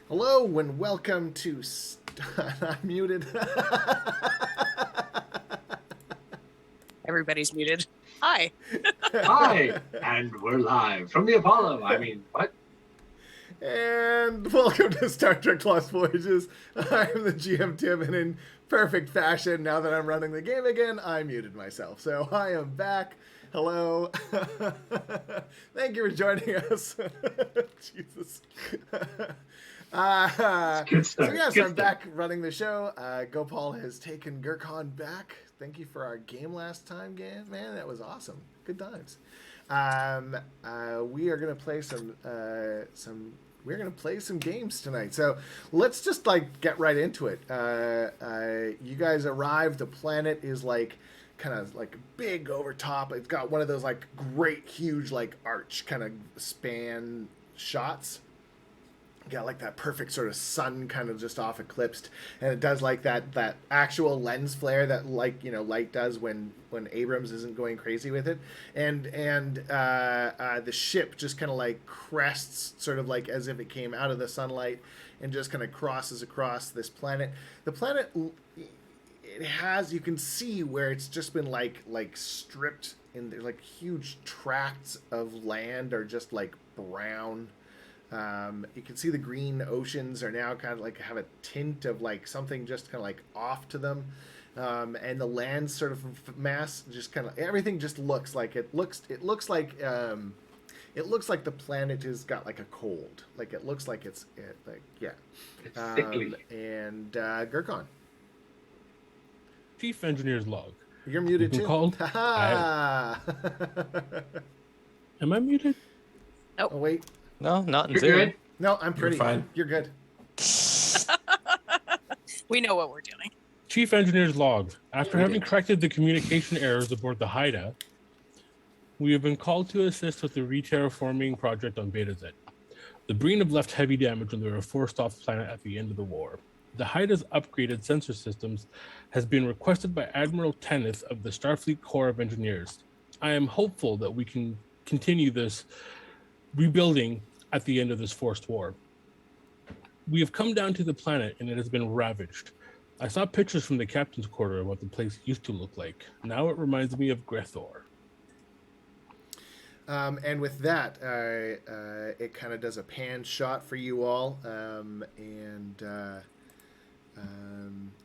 Hello and welcome to. I'm muted. Everybody's muted. Hi. Hi, and we're live from the Apollo. I mean, what? And welcome to Star Trek Lost Voyages. I'm the GM Tim, and in perfect fashion, now that I'm running the game again, I muted myself. So I am back. Hello. Thank you for joining us. Jesus. So I'm back running the show. Gopal has taken Gurkhan back. Thank you for our game last time, man. That was awesome. Good times. We are gonna play We're gonna play some games tonight. So let's just get right into it. You guys arrived. The planet is kind of big over top. It's got one of those great huge arch kind of span shots. Got that perfect sort of sun kind of just off eclipsed, and it does that actual lens flare that light does when Abrams isn't going crazy with it, and the ship just kind of crests sort of as if it came out of the sunlight and just kind of crosses across this planet. The planet, it has, you can see where it's just been stripped, and there's huge tracts of land are just brown. You can see the green oceans are now kind of have a tint of something just kind of off to them, and the land sort of mass just kind of everything just looks like it looks like the planet has got a cold. It looks like it's sickly. And Gurkhan, Chief Engineer's log. you're muted too. Called? Am I muted? Oh wait. No, not in You're Zoom. good? No, I'm pretty. You're fine. You're good. We know what we're doing. Chief Engineer's log. After We having did. corrected the communication errors aboard the Haida, we have been called to assist with the re-terraforming project on Betazed. The Breen have left heavy damage when they were forced off planet at the end of the war. The Haida's upgraded sensor systems has been requested by Admiral Tenneth of the Starfleet Corps of Engineers. I am hopeful that we can continue this rebuilding at the end of this forced war. We have come down to the planet and it has been ravaged. I saw pictures from the captain's quarter of what the place used to look like. Now it reminds me of Grethor. And with that, it kind of does a pan shot for you all, and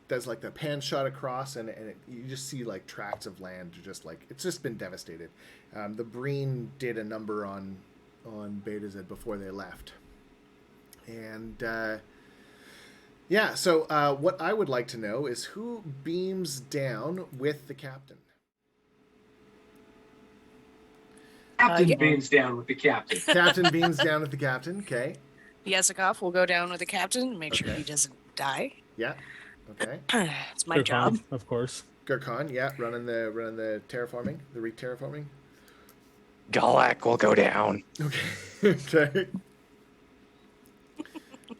does the pan shot across, and you just see tracts of land, just it's just been devastated. The Breen did a number on Betazed before they left, and so what I would like to know is who beams down with the captain. Captain Yeah. beams down with the captain. Captain beams down with the captain. Okay. Yazikov will go down with the captain and make sure Okay. he doesn't die. Yeah. Okay. It's my job. Of course. Gurkhan, yeah, running the terraforming, the re-terraforming. Galak will go down. Okay. Okay.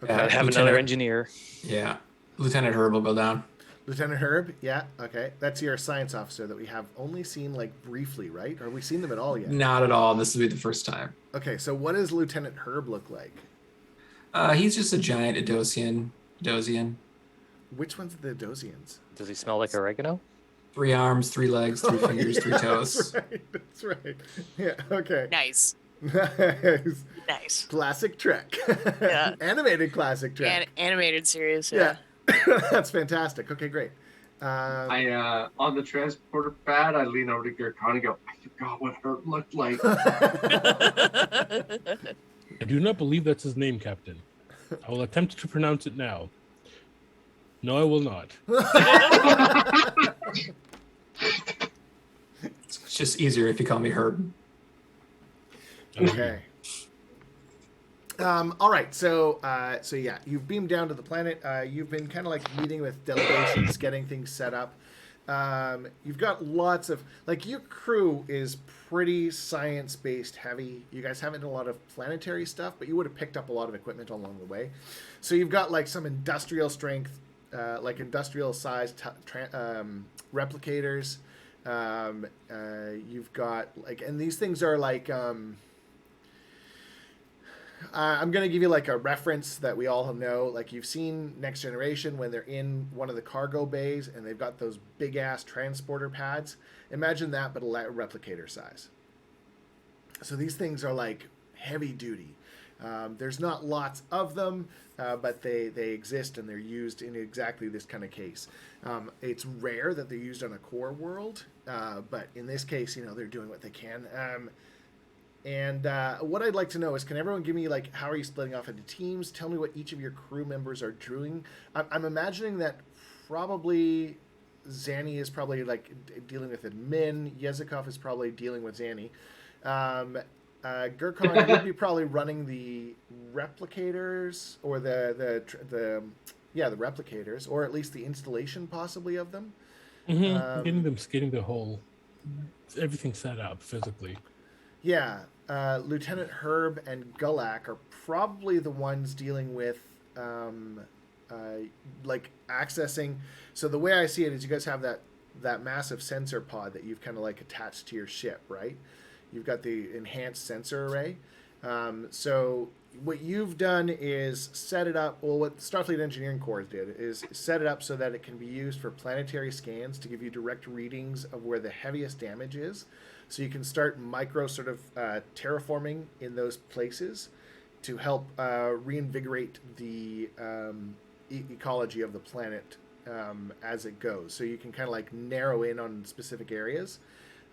I have another engineer. Yeah. Lieutenant Herb will go down. Lieutenant Herb, yeah, okay. That's your science officer that we have only seen briefly, right? Or have we seen them at all yet? Not at all. This will be the first time. Okay, so what does Lieutenant Herb look like? He's just a giant Dosian. Which one's the Dosians? Does he smell like oregano? 3 arms, 3 legs, 3 fingers, 3 toes. That's right. Yeah, okay. Nice. Nice. Nice. Classic Trek. Yeah. Animated classic Trek. Animated series. Yeah. That's fantastic. Okay, great. I on the transporter pad, I lean over to Gurkhan and go, I forgot what Herb looked like. I do not believe that's his name, Captain. I will attempt to pronounce it now. No, I will not. It's just easier if you call me Herb. Okay. All right. So yeah, you've beamed down to the planet. You've been kind of meeting with delegations, getting things set up. You've got lots of your crew is pretty science-based heavy. You guys haven't done a lot of planetary stuff, but you would have picked up a lot of equipment along the way. So you've got some industrial strength, industrial sized replicators. You've got and these things are I'm going to give you like a reference that we all know. Like you've seen Next Generation when they're in one of the cargo bays and they've got those big ass transporter pads. Imagine that, but a replicator size. So these things are like heavy duty. There's not lots of them, but they exist and they're used in exactly this kind of case. It's rare that they're used on a core world, but in this case, they're doing what they can. And what I'd like to know is, can everyone give me, like, how are you splitting off into teams? Tell me what each of your crew members are doing. I'm imagining that probably Zanny is probably, like, dealing with admin. Yezikov is probably dealing with Zanny. Gurkhan would be probably running the replicators, or the replicators, or at least the installation possibly of them. Getting the whole, everything set up physically. Yeah, Lieutenant Herb and Gulak are probably the ones dealing with, like, accessing. So the way I see it is you guys have that massive sensor pod that you've kind of, like, attached to your ship, right? You've got the enhanced sensor array. So what you've done is set it up, well, what Starfleet Engineering Corps did is set it up so that it can be used for planetary scans to give you direct readings of where the heaviest damage is. So you can start micro sort of terraforming in those places to help reinvigorate the ecology of the planet as it goes. So you can kind of like narrow in on specific areas.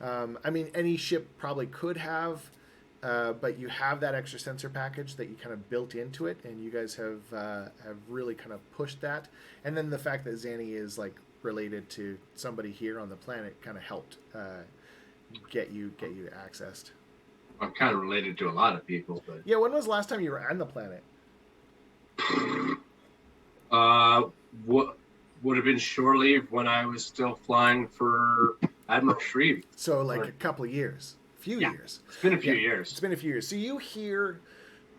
I mean, any ship probably could have, but you have that extra sensor package that you kind of built into it, and you guys have really kind of pushed that. And then the fact that Zanny is like related to somebody here on the planet kind of helped get you accessed. I'm kind of related to a lot of people, but yeah. When was the last time you were on the planet? What would have been shore leave when I was still flying for Admiral Shreve. So like a couple of years, years. It's been a few years. It's been a few years. So you hear,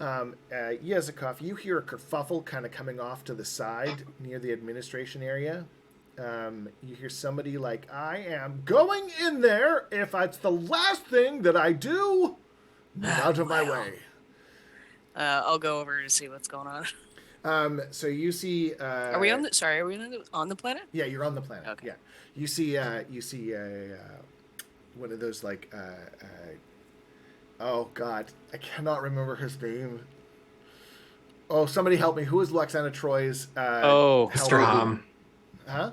Yezikov, you hear a kerfuffle kind of coming off to the side near the administration area. You hear somebody like, I am going in there if it's the last thing that I do. Out of my way. I'll go over to see what's going on. So you see. Are we on the? Sorry, are we on the planet? Yeah, you're on the planet. Okay. Yeah, you see one of those like. Oh God, I cannot remember his name. Oh, somebody help me! Who is Luxana Troy's? Mr. Hom. Huh?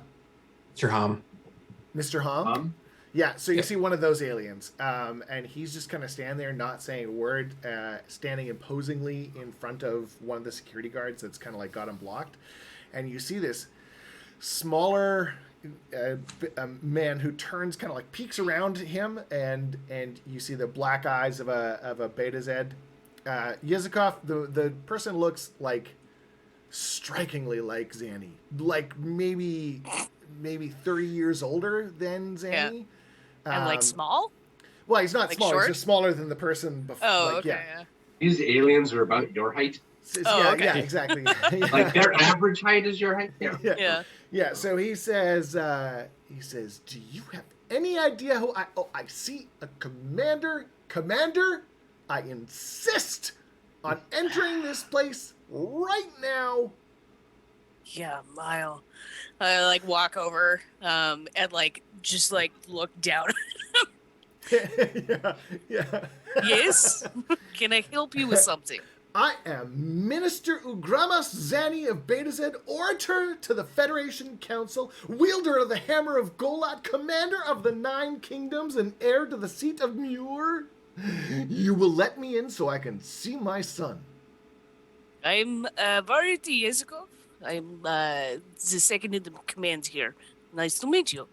Mr. Hom. Mr. Hom. Yeah, so you see one of those aliens, and he's just kind of standing there, not saying a word, standing imposingly in front of one of the security guards that's kind of like got him blocked. And you see this smaller man who turns, kind of like peeks around him, and you see the black eyes of a Betazed. Yezikov, the person looks like strikingly like Zanny, like maybe 30 years older than Zanny. Yeah. And like small? Well, he's not like small. Short? He's just smaller than the person before. Oh, like, okay. Yeah. These aliens are about your height. Okay. Yeah, exactly. Like their average height is your height. Yeah. Yeah. So he says, do you have any idea who I see a commander? Commander, I insist on entering this place right now. Yeah, Lyle. I like walk over and like just like look down. Yeah. Yes? Can I help you with something? I am Minister Ugramas Zanny of Betazed, orator to the Federation Council, wielder of the Hammer of Golat, commander of the 9 Kingdoms, and heir to the seat of Muir. You will let me in so I can see my son. I'm Varity Yezikov. I'm the second in the command here. Nice to meet you.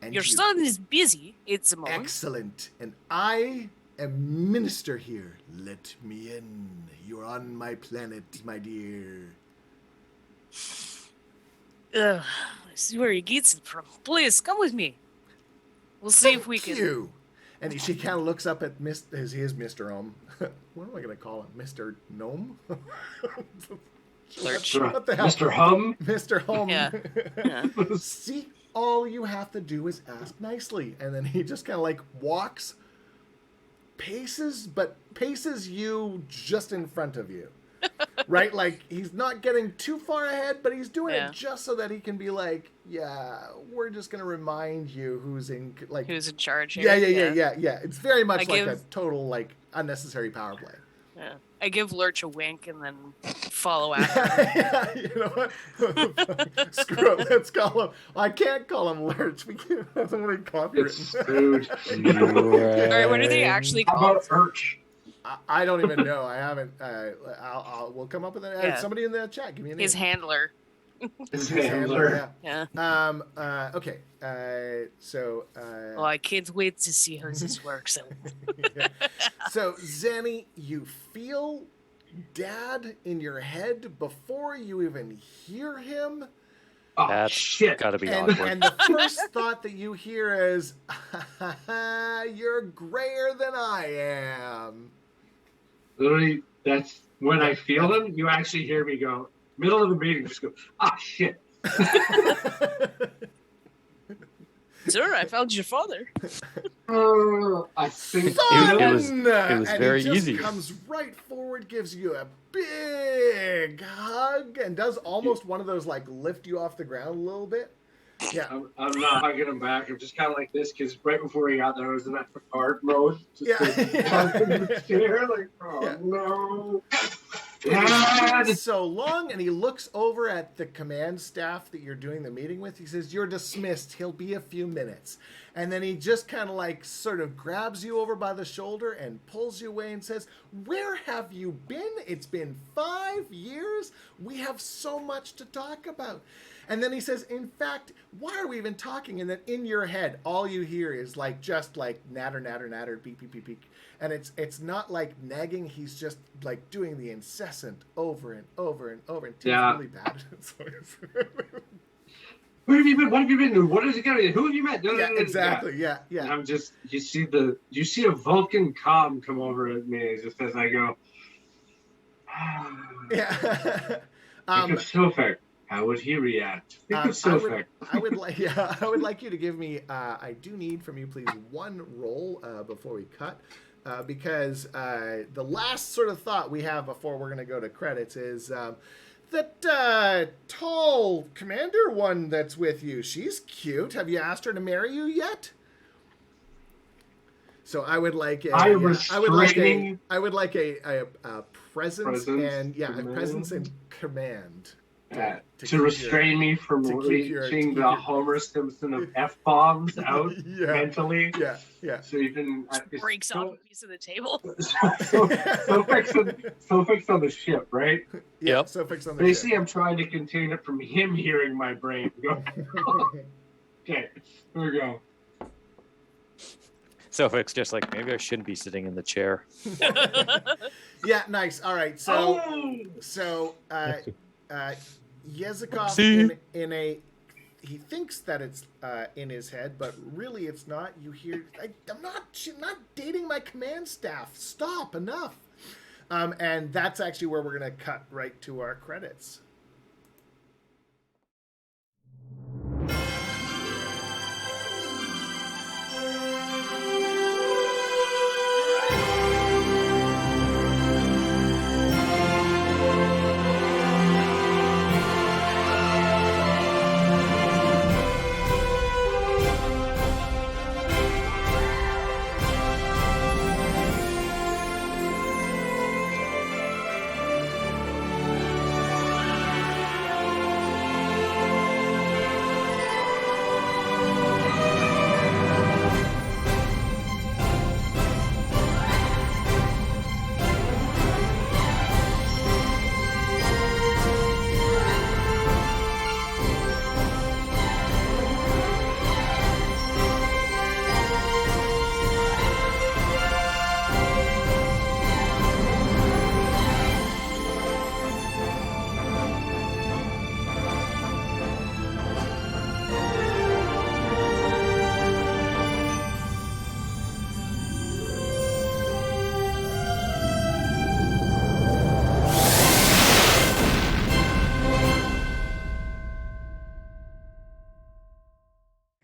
And Your you. son is busy at the moment. Excellent. And I am minister here. Let me in. You're on my planet, my dear. I see where he gets it from. Please, come with me. We'll see if we can... You. And she kind of looks up at he is Mr. Ohm. What am I going to call him? Mr. Gnome? Lurch. What the hell? Mr. Hum. Mr. Home. Yeah. See, all you have to do is ask nicely. And then he just kind of like walks paces you just in front of you. Right? Like, he's not getting too far ahead, but he's doing it just so that he can be like, yeah, we're just going to remind you who's in charge here. Yeah. It's very much a total, like, unnecessary power play. Yeah. I give Lurch a wink and then follow after. You know what? Screw it. Let's call him. I can't call him Lurch. We can't have somebody copywritten. All right, what are they actually How called? about Urch? I don't even know. I haven't. We'll come up with it. Somebody in the chat, give me a name. His handler. His handler. Yeah. Okay. So. Well, I can't wait to see how this works. So, Zanny, you feel Dad in your head before you even hear him. Oh, That's shit. gotta be And, awkward. and the first thought that you hear is, "You're grayer than I am." Literally, that's when I feel them. You actually hear me go, middle of the meeting, just go, shit. Sir, I found your father. I think Son! It was And very he just easy. comes right forward, gives you a big hug, and does almost one of those, like, lift you off the ground a little bit. Yeah. I'm not hugging him back. I'm just kind of like this because right before he got there, I was in that Picard mode. Just hugging the chair, like, no. It's been so long, and he looks over at the command staff that you're doing the meeting with. He says, "You're dismissed. He'll be a few minutes." And then he just kind of like sort of grabs you over by the shoulder and pulls you away and says, "Where have you been? It's been 5 years. We have so much to talk about." And then he says, "In fact, why are we even talking?" And then in your head, all you hear is like just like natter, natter, natter, peek, peek, peek, peek. And it's not like nagging. He's just like doing the incessant over and over and over until it's really bad. Where have you been? What have you been? What is it going to be? Who have you met? Exactly. Yeah. And I'm just, you see a Vulcan calm come over at me just as I go. Yeah. Think of Sofek. How would he react? Think of Sofek. I would like you to give me. I do need from you, please, one roll before we cut. Because the last sort of thought we have before we're going to go to credits is that tall commander one that's with you. She's cute. Have you asked her to marry you yet? So I would like a presence and a presence and command. To restrain me from reaching the Homer Simpson of F-bombs out mentally. Yeah. So you can... Breaks off a piece of the table. Sofek's on the ship, right? Yep. Sofek's on the Basically, ship. I'm trying to contain it from him hearing my brain. Okay, here we go. Sofek's just like, maybe I shouldn't be sitting in the chair. Yeah, nice. All right, so Yezikov he thinks that it's in his head, but really it's not. You hear, I'm not dating my command staff. Stop, enough. And that's actually where we're gonna cut right to our credits.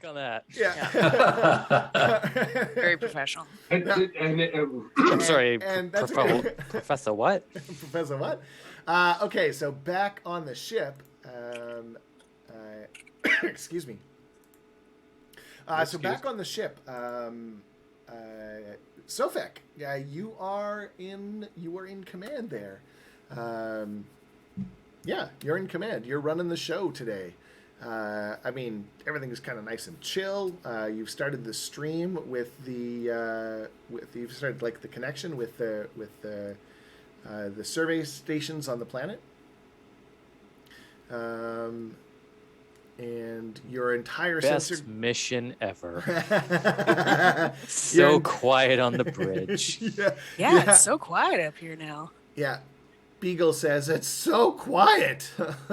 on that. Yeah. Very professional. I'm sorry, And that's Professor what? Professor what? Okay, so back on the ship. Excuse me. So back on the ship. Sofek, you are in command there. Yeah, you're in command. You're running the show today. I mean, everything is kind of nice and chill. You've started the stream with you've started like the connection with the survey stations on the planet. And your entire Best sensor mission ever. So quiet on the bridge. Yeah, it's so quiet up here now. Yeah. Beagle says it's so quiet.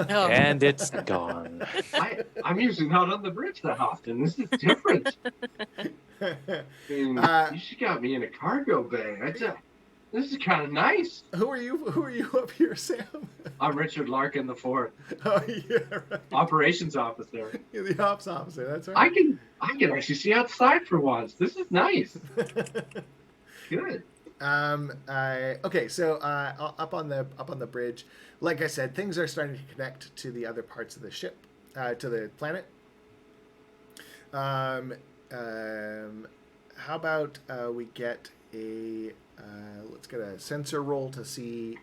No. And it's gone. I'm usually not on the bridge that often. This is different. I mean, you should got me in a cargo bay. This is kind of nice. Who are you up here, Sam? I'm Richard Larkin the Fourth. Oh yeah, right. Operations officer. You're the ops officer. That's right. I can actually see outside for once. This is nice. Good. Okay, so up on the bridge, like I said, things are starting to connect to the other parts of the ship, to the planet. How about we get let's get a sensor roll to see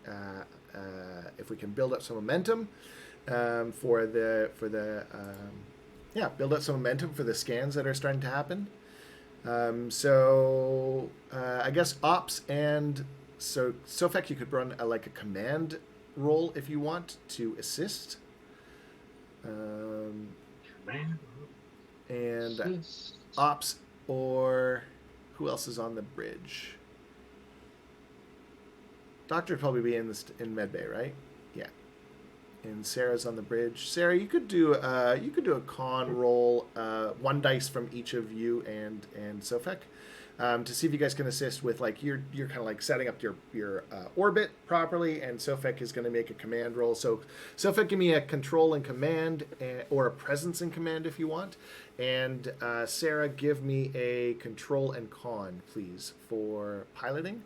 if we can build up some momentum build up some momentum for the scans that are starting to happen. So I guess ops and so Sofek, you could run a command roll if you want to assist. And ops, or who else is on the bridge? Doctor would probably be in medbay, right? Yeah. And Sarah's on the bridge. Sarah, you could do a con roll, 1 dice from each of you and Sofek, to see if you guys can assist with you're kind of setting up your orbit properly, and Sofek is going to make a command roll. So Sofek, give me a control and command, or a presence and command if you want, and Sarah, give me a control and con, please, for piloting.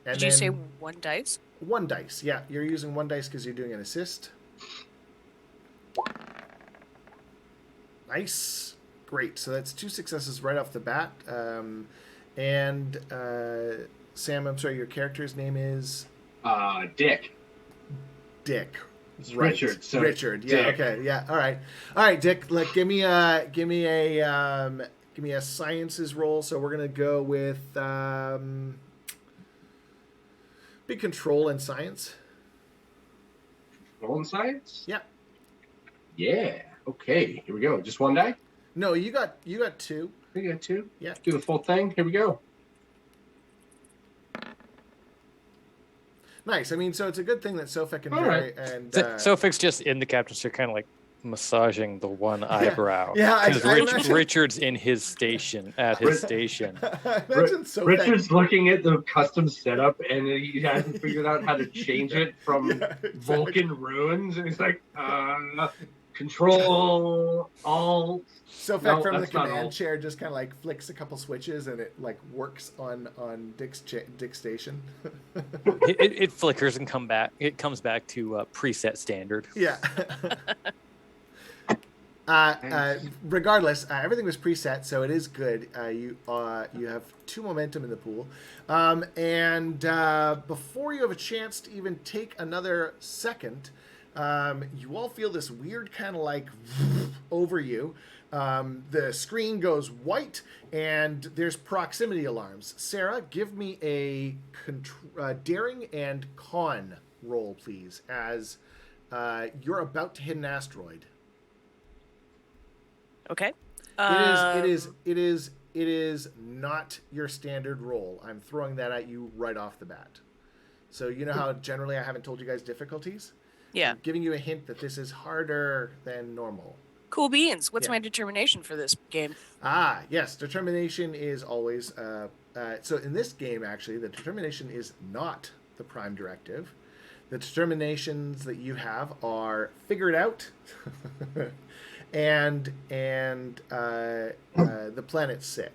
And Did you say 1 dice? 1 dice, yeah. You're using 1 dice because you're doing an assist. Nice. Great. So that's 2 successes right off the bat. And Sam, I'm sorry, your character's name is? Dick. Dick. Right. Richard. So Richard. Yeah. Dick. Okay. Yeah. All right. All right, Dick. Look, give me a sciences roll. So we're gonna go with big control and science. Control and science. Yeah. Yeah. Okay. Here we go. Just 1 die. No, you got 2. You got 2. Yeah. Do the full thing. Here we go. Nice. I mean, so it's a good thing that Sofek and Right. and Sofek's just in the captain's chair, kind of massaging the one eyebrow. Yeah, Because Richard's in his station, at his station. Imagine Sofek. Richard's looking at the custom setup, and he hasn't figured out how to change it from Vulcan ruins, and he's like, Control, Alt. Sofek from the command chair just kind of flicks a couple switches, and it works on Dick's station. it flickers and it comes back to preset standard. Yeah. Regardless, everything was preset, so it is good. You have 2 momentum in the pool, and before you have a chance to even take another second, you all feel this weird kind of over you. The screen goes white, and there's proximity alarms. Sarah, give me a daring and con roll, please, as you're about to hit an asteroid. Okay. It is not your standard roll. I'm throwing that at you right off the bat. So you know how generally I haven't told you guys difficulties? Yeah. I'm giving you a hint that this is harder than normal. Cool beans. What's Yeah. my determination for this game? Yes. Determination is always... so in this game, actually, the determination is not the prime directive. The determinations that you have are figure it out and the planet's sick.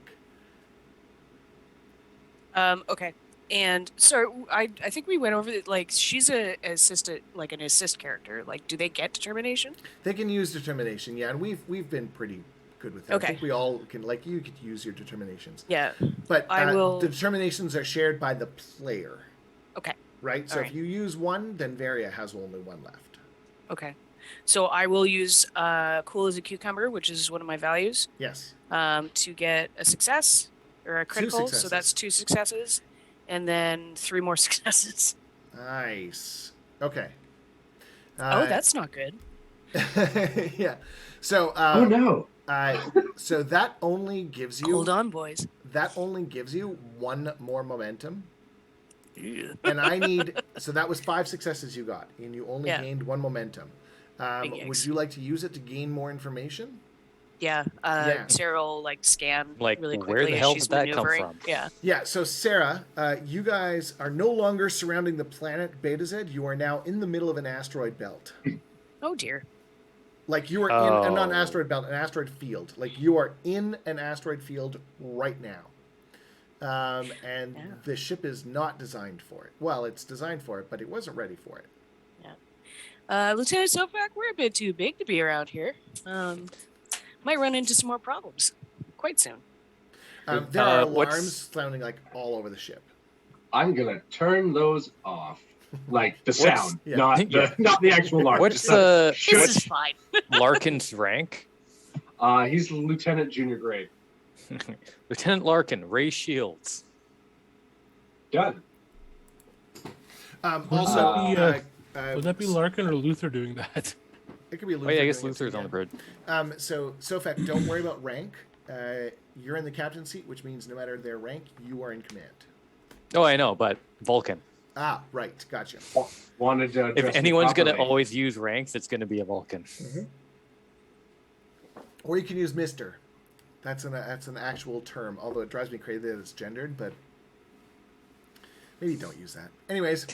Okay. And so I think we went over it. Like, she's an assist character. Like, do they get determination? They can use determination, yeah, and we've been pretty good with that. Okay. I think we all can, like, you could use your determinations. Yeah. But I will. the determinations are shared by the player, Okay. right? So All if right. you use one, then Varia has only one left. Okay. So I will use cool as a cucumber, which is one of my values, Yes. to get a success or a critical. So that's 2 successes, and then 3 more successes. Nice. Okay. Oh, that's not good. yeah. So Oh no. so that only gives you Hold on, boys. that only gives you 1 more momentum. Yeah. And I need, so that was 5 successes you got, and you only Yeah. gained 1 momentum. Big Would yikes. you like to use it to gain more information? Yeah. Yeah. Sarah will scan Like, really where quickly the as hell she's did that come maneuvering. from? Yeah. Yeah, so Sarah, you guys are no longer surrounding the planet Betazed. You are now in the middle of an asteroid belt. Oh dear. Like, you are in, not an Oh. asteroid belt, an asteroid field. Like, you are in an asteroid field right now. And Yeah. the ship is not designed for it. Well, it's designed for it, but it wasn't ready for it. Lieutenant Sofak, we're a bit too big to be around here. Might run into some more problems quite soon. There are what's- alarms sounding, like, all over the ship. I'm gonna turn those off. Like the What's- sound, yeah. not the actual alarm. What's just the This what's is fine. Larkin's rank? He's lieutenant junior grade. Lieutenant Larkin, Ray Shields. Done. Also, Would that be Larkin or Luther doing that? it could be Oh Luther. yeah, I guess doing it Luther's on the again. bridge. So, Sofak, don't worry about rank. You're in the captain's seat, which means no matter their rank, you are in command. Oh, I know, but Vulcan. Ah, right. Gotcha. Wanted to. If address me anyone's gonna properly. always use ranks, it's gonna be a Vulcan. Or you can use Mister. That's an actual term, although it drives me crazy that it's gendered, but maybe don't use that. Anyways,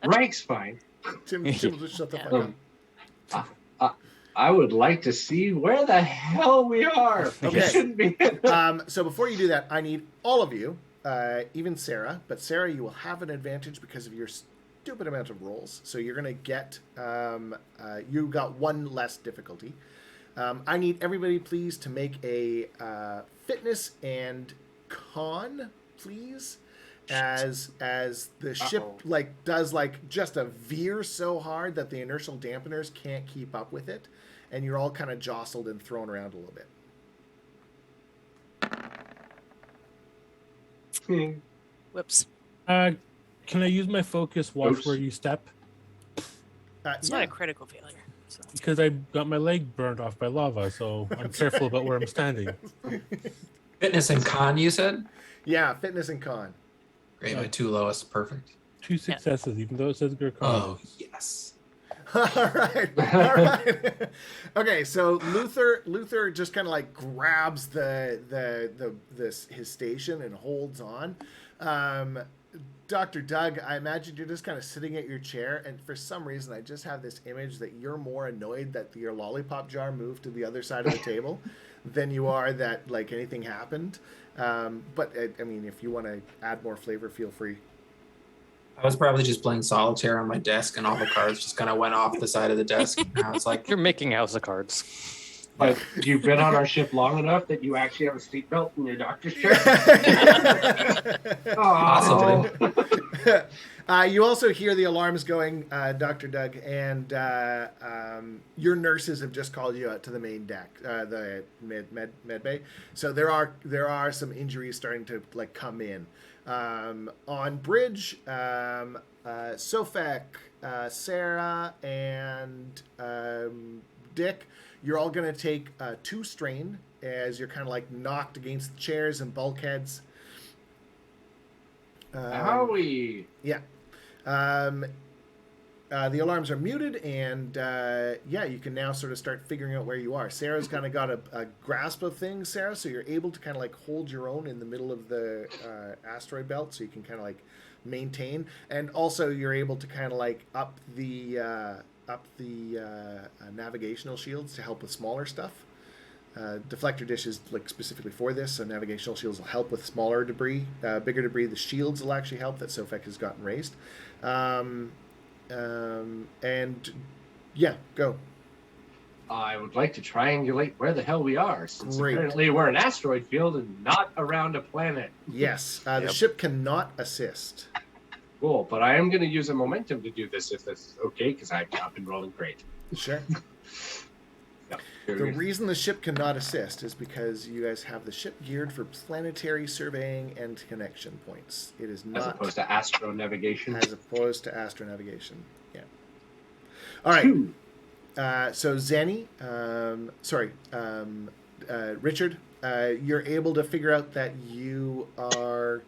Rank's fine. Tim just shut the fuck up. I would like to see where the hell we are. Okay. We shouldn't be. So before you do that, I need all of you, even Sarah. But Sarah, you will have an advantage because of your stupid amount of rolls. So you're gonna get you got 1 less difficulty. I need everybody, please, to make a fitness and con, please, as the ship does just a veer so hard that the inertial dampeners can't keep up with it, and you're all kind of jostled and thrown around a little bit. Whoops. Can I use my focus watch Oops. where you step? It's not a critical failure. So. Because I got my leg burned off by lava, so I'm careful about where I'm standing. Fitness and con, you said? Yeah, fitness and con. Great, my 2 lowest. Perfect. 2 successes, even though it says good Oh, yes. All right. Okay, so Luther just kind of like grabs his station and holds on. Dr. Doug, I imagine you're just kind of sitting at your chair, and for some reason, I just have this image that you're more annoyed that your lollipop jar moved to the other side of the table than you are that like anything happened. But I mean, if you want to add more flavor, feel free. I was probably just playing solitaire on my desk, and all the cards just kind of went off the side of the desk. And I was like, You're making House of Cards. But you've been on our ship long enough that you actually have a seatbelt in your doctor's chair. Possibly. You also hear the alarms going, Dr. Doug, and your nurses have just called you out to the main deck, the med bay. So there are some injuries starting to like come in. On bridge, Sofak, Sarah, and Dick, you're all going to take 2 strain as you're kind of like knocked against the chairs and bulkheads. Howie. Yeah. The alarms are muted, and you can now sort of start figuring out where you are. Sarah's kind of got a grasp of things, Sarah, so you're able to kind of like hold your own in the middle of the asteroid belt, so you can kind of like maintain, and also you're able to kind of like up the navigational shields to help with smaller stuff. Deflector dish is like specifically for this, so navigational shields will help with smaller debris. Bigger debris, the shields will actually help that Sofek has gotten raised. And yeah, go. I would like to triangulate where the hell we are, since Great. apparently we're an asteroid field and not around a planet. Yes, the ship cannot assist. Cool, but I am going to use a momentum to do this if that's okay, because I've been rolling great. Sure. Yep. The reason the ship cannot assist is because you guys have the ship geared for planetary surveying and connection points. It is not As opposed to astronavigation. as opposed to astronavigation. Yeah. All right. So Zenny, Richard, you're able to figure out that you are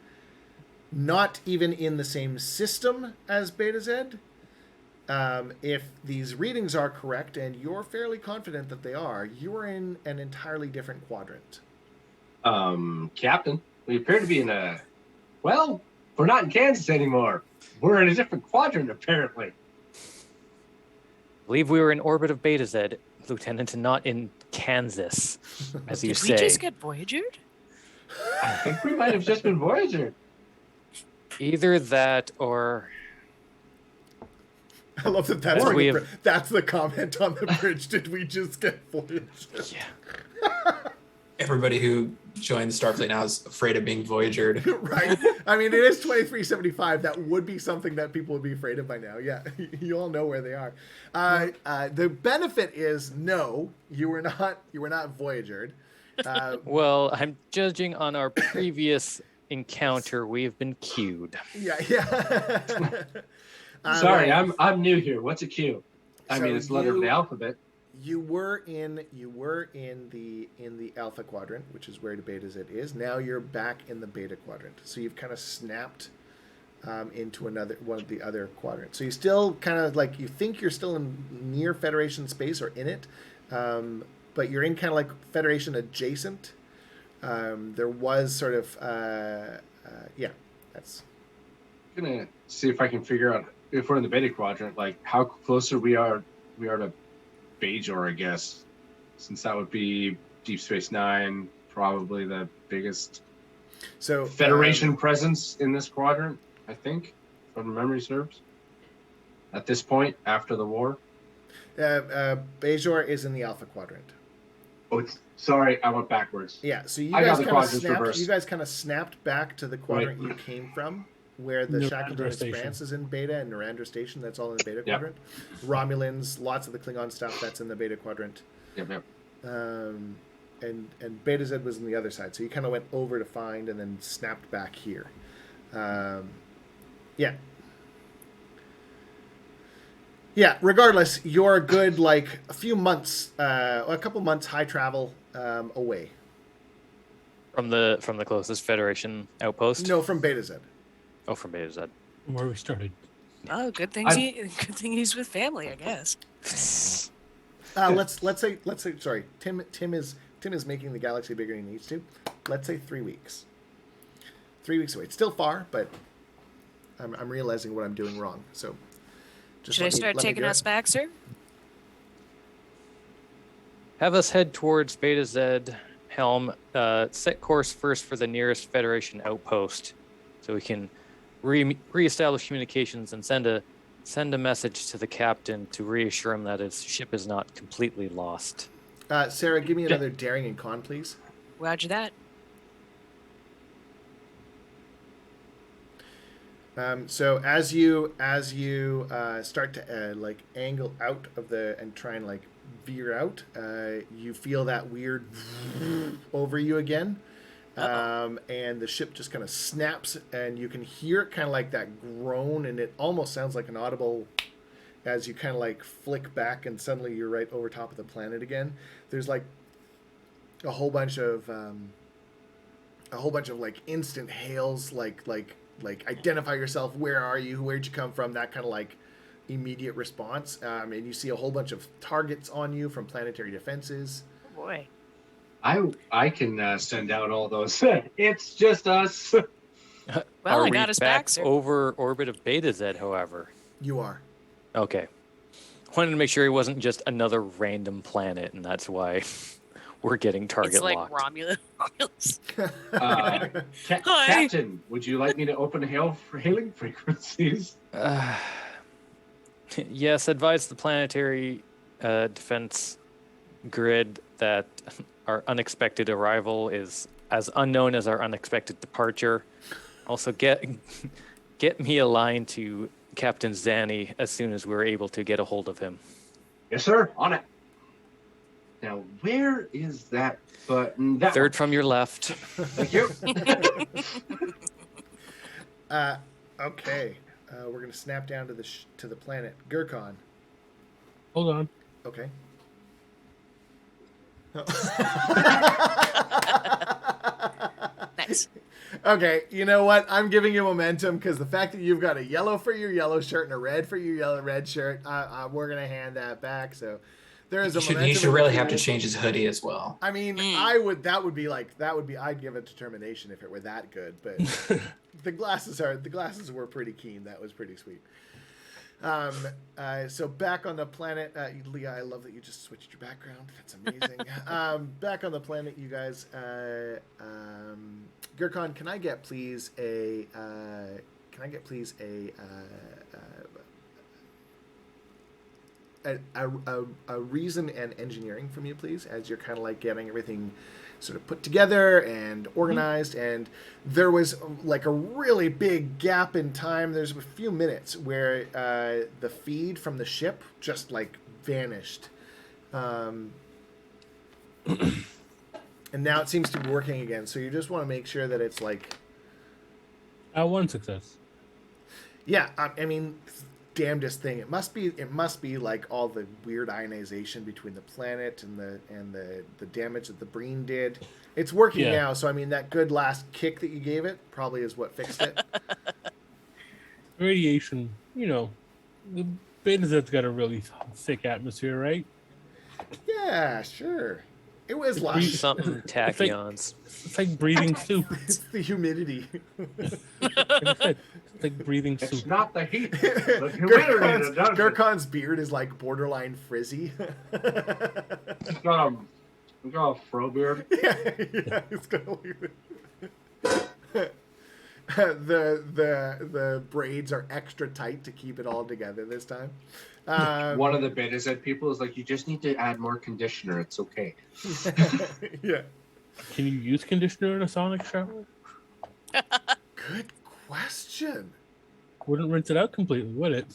not even in the same system as Betazed. If these readings are correct, and you're fairly confident that they are, you are in an entirely different quadrant. Captain, we appear to be in a... Well, we're not in Kansas anymore. We're in a different quadrant, apparently. I believe we were in orbit of Betazed, Lieutenant, and not in Kansas, as you Did say. we just get Voyagered? I think we might have just been Voyager. Either that or... I love that that's the comment on the bridge. Did we just get Voyager? Yeah. Everybody who joins Starfleet now is afraid of being Voyagered. Right. I mean, it is 2375. That would be something that people would be afraid of by now. Yeah, you all know where they are. The benefit is no, you were not Voyagered. Well, I'm judging on our previous encounter. We've been queued. Yeah. Sorry, I'm new here. What's a Q? I mean, it's the letter of the alphabet. You were in the alpha quadrant, which is where the Betazed is. Now you're back in the beta quadrant. So you've kind of snapped into one of the other quadrants. So you still kind of like, you think you're still in near Federation space or in it, but you're in kind of like Federation adjacent. There was sort of that's. I'm gonna see if I can figure out if we're in the beta quadrant, like how closer we are to Bajor, I guess, since that would be Deep Space Nine, probably the biggest Federation presence in this quadrant, I think, if my memory serves. At this point, after the war, Bajor is in the alpha quadrant. Oh, sorry, I went backwards. Yeah, so you I got guys the kind of quadrants snapped. reversed. You guys kind of snapped back to the quadrant you came from, where the Narendra Shackleton Station. Expanse is in beta, and Narendra Station, that's all in the beta Yep. quadrant. Romulans, lots of the Klingon stuff, that's in the beta quadrant. Yep. And Betazed was on the other side, so you kind of went over to find and then snapped back here. Yeah, regardless, you're a good, like, a couple months high travel away. From the closest Federation outpost? No, from Betazed. Oh, from Betazed. Where we started. Oh, good thing he's with family, I guess. Let's say sorry. Tim is making the galaxy bigger than he needs to. Let's say 3 weeks. 3 weeks away. It's still far, but I'm realizing what I'm doing wrong. So just Should I start taking us back, sir? Have us head towards Betazed Helm. Set course first for the nearest Federation outpost, so we can reestablish communications and send a message to the captain to reassure him that his ship is not completely lost. Sarah, give me another daring and con, please. Roger that. So as you start to like angle out of and try and like veer out, you feel that weird over you again, and the ship just kind of snaps, and you can hear it kind of like that groan, and it almost sounds like an audible as you kind of like flick back, and suddenly you're right over top of the planet again. There's like a whole bunch of like instant hails, like identify yourself, where are you, where'd you come from, that kind of like immediate response, and you see a whole bunch of targets on you from planetary defenses. Oh boy. I can send out all those. It's just us. Well, Are I got we us back back, sir. over orbit of Betazed, however? You are. Okay. wanted to make sure it wasn't just another random planet, and that's why we're getting target It's like locked. Romulus. Hi. Captain, would you like me to open hailing frequencies? Yes, advise the planetary defense grid that our unexpected arrival is as unknown as our unexpected departure. Also, get me a line to Captain Zanny as soon as we're able to get a hold of him. Yes, sir. On it. Now, where is that button? That Third one. from your left. Thank you. Okay. We're gonna snap down to the planet Gurkon. Hold on. Okay. Nice. Okay, you know what? I'm giving you momentum because the fact that you've got a yellow for your yellow shirt and a red for your red shirt, we're gonna hand that back. So there is a momentum. He should really have to change his hoodie as well. I mean, That would be. I'd give it determination if it were that good. But the glasses were pretty keen. That was pretty sweet. So back on the planet, Leah, I love that you just switched your background. That's amazing. Back on the planet, you guys. Gurkon, can I get please a reason and engineering from you, please, as you're kind of like getting everything sort of put together and organized. And there was like a really big gap in time. There's a few minutes where the feed from the ship just like vanished. And now it seems to be working again. So you just want to make sure that it's like... One success. Yeah, I mean, damnedest thing. It must be like all the weird ionization between the planet and the damage that the Breen did. It's working now, so I mean that good last kick that you gave it probably is what fixed it. Radiation, the Betazed's got a really thick atmosphere, right? Yeah, sure. It was Something tachyons. It's like breathing soup. It's the humidity. It's like breathing soup. It's not the heat. The humidity that does it. Gurkon's beard is like borderline frizzy. He's got a fro beard. Yeah, it's got the braids are extra tight to keep it all together this time. One of the Betazed people is like, you just need to add more conditioner. It's okay. Yeah. Can you use conditioner in a sonic shower? Good question. Wouldn't rinse it out completely, would it?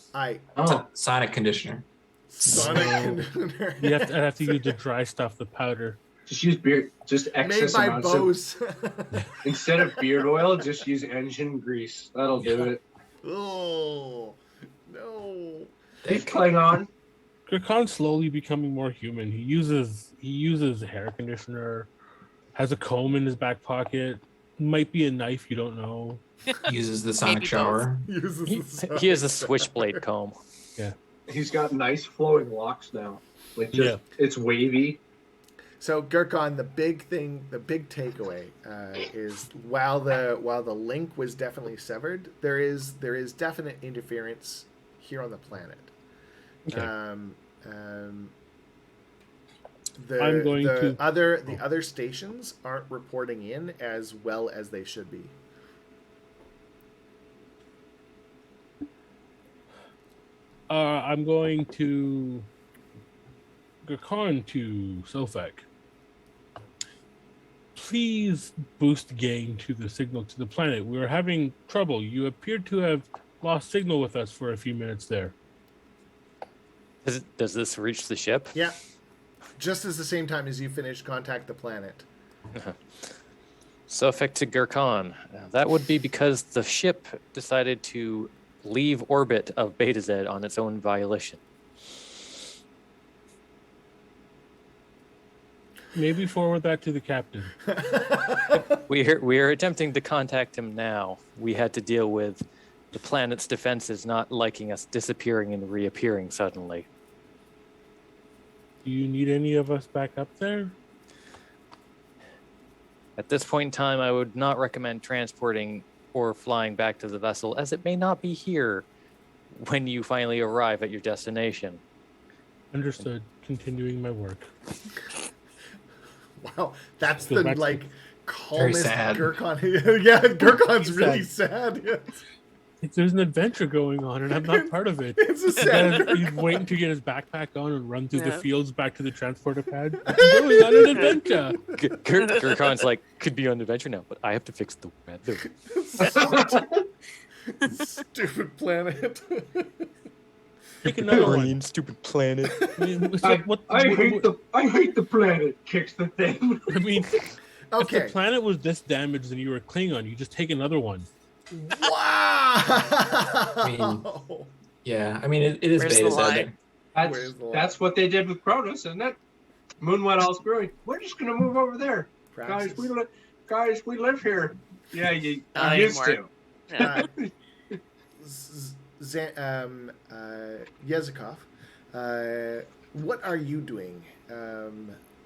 Sonic conditioner. Sonic conditioner. I'd have to use the dry stuff, the powder. Just use beard. Just excess Made by amounts Bose. Instead of beard oil, just use engine grease. That'll do it. Oh no. He's Klingon. Gurkon's slowly becoming more human. He uses hair conditioner, has a comb in his back pocket, might be a knife, you don't know. Uses the sonic shower. He has a switchblade comb. Yeah. He's got nice flowing locks now. Like it's wavy. So Gurkon, the big takeaway is while the link was definitely severed, there is definite interference here on the planet. Okay. The other stations aren't reporting in as well as they should be. I'm going to Gurkon to Sofek. Please boost gain to the signal to the planet. We are having trouble. You appear to have lost signal with us for a few minutes there. Does this reach the ship? Yeah. Just as the same time as you finish contact the planet. Sofek to Gurkon. That would be because the ship decided to leave orbit of Betazed on its own volition. Maybe forward that to the captain. We are attempting to contact him now. We had to deal with the planet's defenses not liking us disappearing and reappearing suddenly. Do you need any of us back up there? At this point in time, I would not recommend transporting or flying back to the vessel, as it may not be here when you finally arrive at your destination. Understood. Continuing my work. Wow, that's Go the back to- like calmest sad. Gurkhan. Yeah, Gurkhan's really sad. There's an adventure going on, and I'm not part of it. It's a And sad then he's Gurkhan. waiting to get his backpack on and run through the Yeah. fields back to the transporter pad. I'm going on an adventure. Gurkhan's like, could be on adventure now, but I have to fix the weather. Stupid planet. Take another one. Breen, stupid planet. I mean, it's like, I hate the planet. Kicks the thing. I mean, if Okay. the planet was this damaged and you were a Klingon, you just take another one. Wow. Yeah, I mean, it is Where's the Betazed. line? Where's the line? That's what they did with Cronus, isn't it? Moonwet screwy. We're just gonna move over there, guys. We live here. Yeah, you Not used anymore. to. Yeah. Yezikov, what are you doing?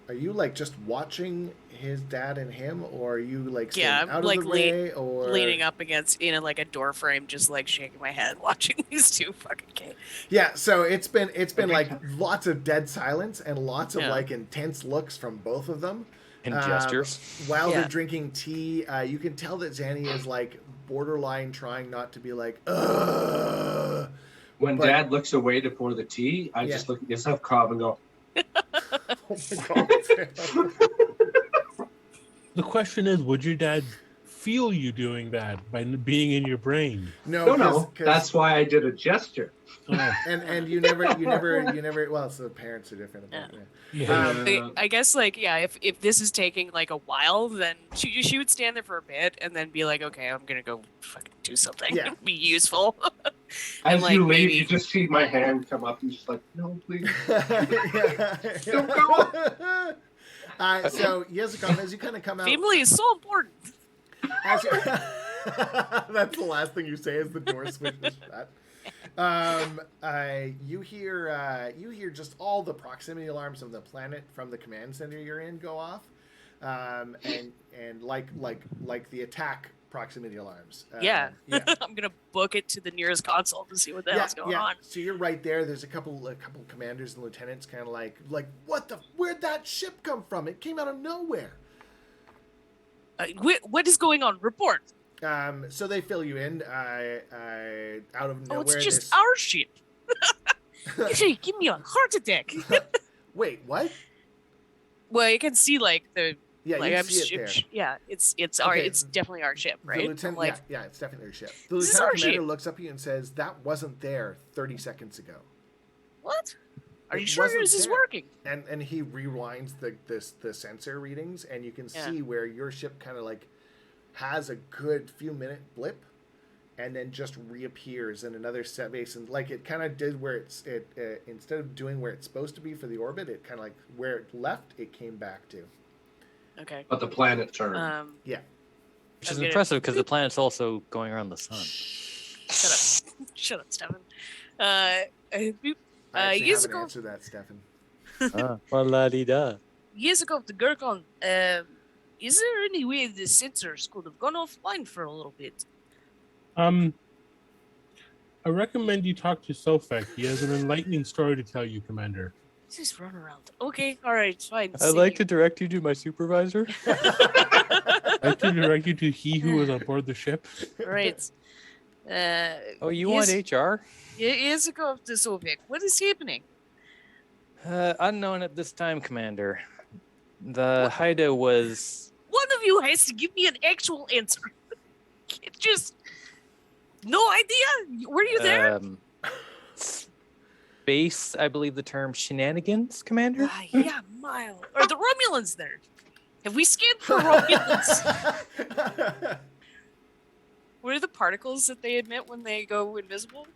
Are you like just watching his dad and him, or are you like staying Yeah, out like of the way, or Leaning up against like a door frame, just like shaking my head, watching these two fucking kids. Yeah, so it's been Okay. like lots of dead silence and lots of Yeah. like intense looks from both of them. And gestures. While Yeah. they're drinking tea, you can tell that Zanny is like borderline trying not to be like, ugh. When But- Dad looks away to pour the tea, I Yeah. just look at yourself, Cobb, and go, Oh my god. The question is, would your dad feel you doing that by being in your brain? no, 'cause- that's why I did a gesture. Oh, and you never. Well, so the parents are different. About it. yeah. I guess like if this is taking like a while, then she would stand there for a bit and then be like, okay, I'm gonna go fucking do something, Yeah. be useful. As like, you leave, maybe- you just see my hand come up, and just like, no, please. Don't go. So Yezikov, as you kind of come out, Family is so important. as you- that's the last thing you say as the door switches shut. You hear just all the proximity alarms of the planet from the command center you're in go off, and like the attack proximity alarms. Yeah. yeah. I'm gonna book it to the nearest console to see what the hell's going on. So you're right there. There's a couple commanders and lieutenants, kind of like where'd that ship come from? It came out of nowhere. What is going on? Report. So they fill you in. Out of nowhere. Oh, it's just this- our ship. You should give me a heart attack. Wait, what? Well, you can see like the Yeah, like you I'm see it there. yeah, it's our Okay. it's definitely our ship, The right? lieutenant, Like yeah, it's definitely your ship. The This is lieutenant our commander ship. looks up at you and says, "That wasn't there 30 seconds ago." what? Are It you sure wasn't this is there. working? And he rewinds the sensor readings, and you can Yeah. see where your ship kind of like has a good few minute blip, and then just reappears in another set base, and like it kind of did where it instead of doing where it's supposed to be for the orbit, it kind of like where it left, it came back to. Okay. But the planet turned. Yeah. Which I'm is gonna- impressive because the planet's also going around the sun. Shut up, Stefan. I actually years haven't ago, answered that, Stefan. La-di-da. years ago, the Gurkhan. Is there any way the sensors could have gone offline for a little bit? I recommend you talk to Sofek. He has an enlightening story to tell you, Commander. Just run around. Okay, all right, fine. I'd like to direct you to my supervisor. I'd like to direct you to he who was on board the ship. Right. Oh, you want HR? Years ago, the Soviet. What is happening? Unknown at this time, Commander. The Haida was One of you has to give me an actual answer. Just no idea. Were you there? Space, I believe the term shenanigans, Commander. Yeah, mile. Are the Romulans there? Have we scanned for Romulans? What are the particles that they emit when they go invisible?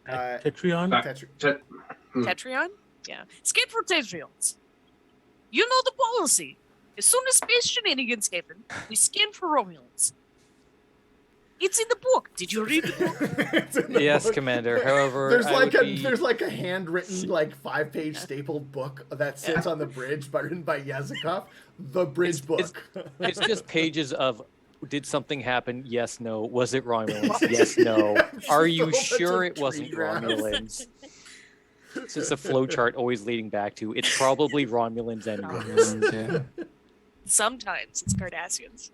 Tetrion? Tetrion? Yeah. Scan for Tetrions. You know the policy. As soon as space shenanigans happen, we scan for Romulans. It's in the book. Did you read the book? It's in the Yes, book. Commander. However, there's I like would a be- there's like a handwritten like 5-page stapled book that sits on the bridge, but written by Yazikov. The bridge It's- book. It's just pages of did something happen? Yes, no. Was it Romulans? Yes, no. It's Are just a you whole bunch sure of it wasn't tree graphs. Romulans? It's just a flow chart always leading back to it's probably Romulans and Romulans. Yeah. Sometimes it's Cardassians.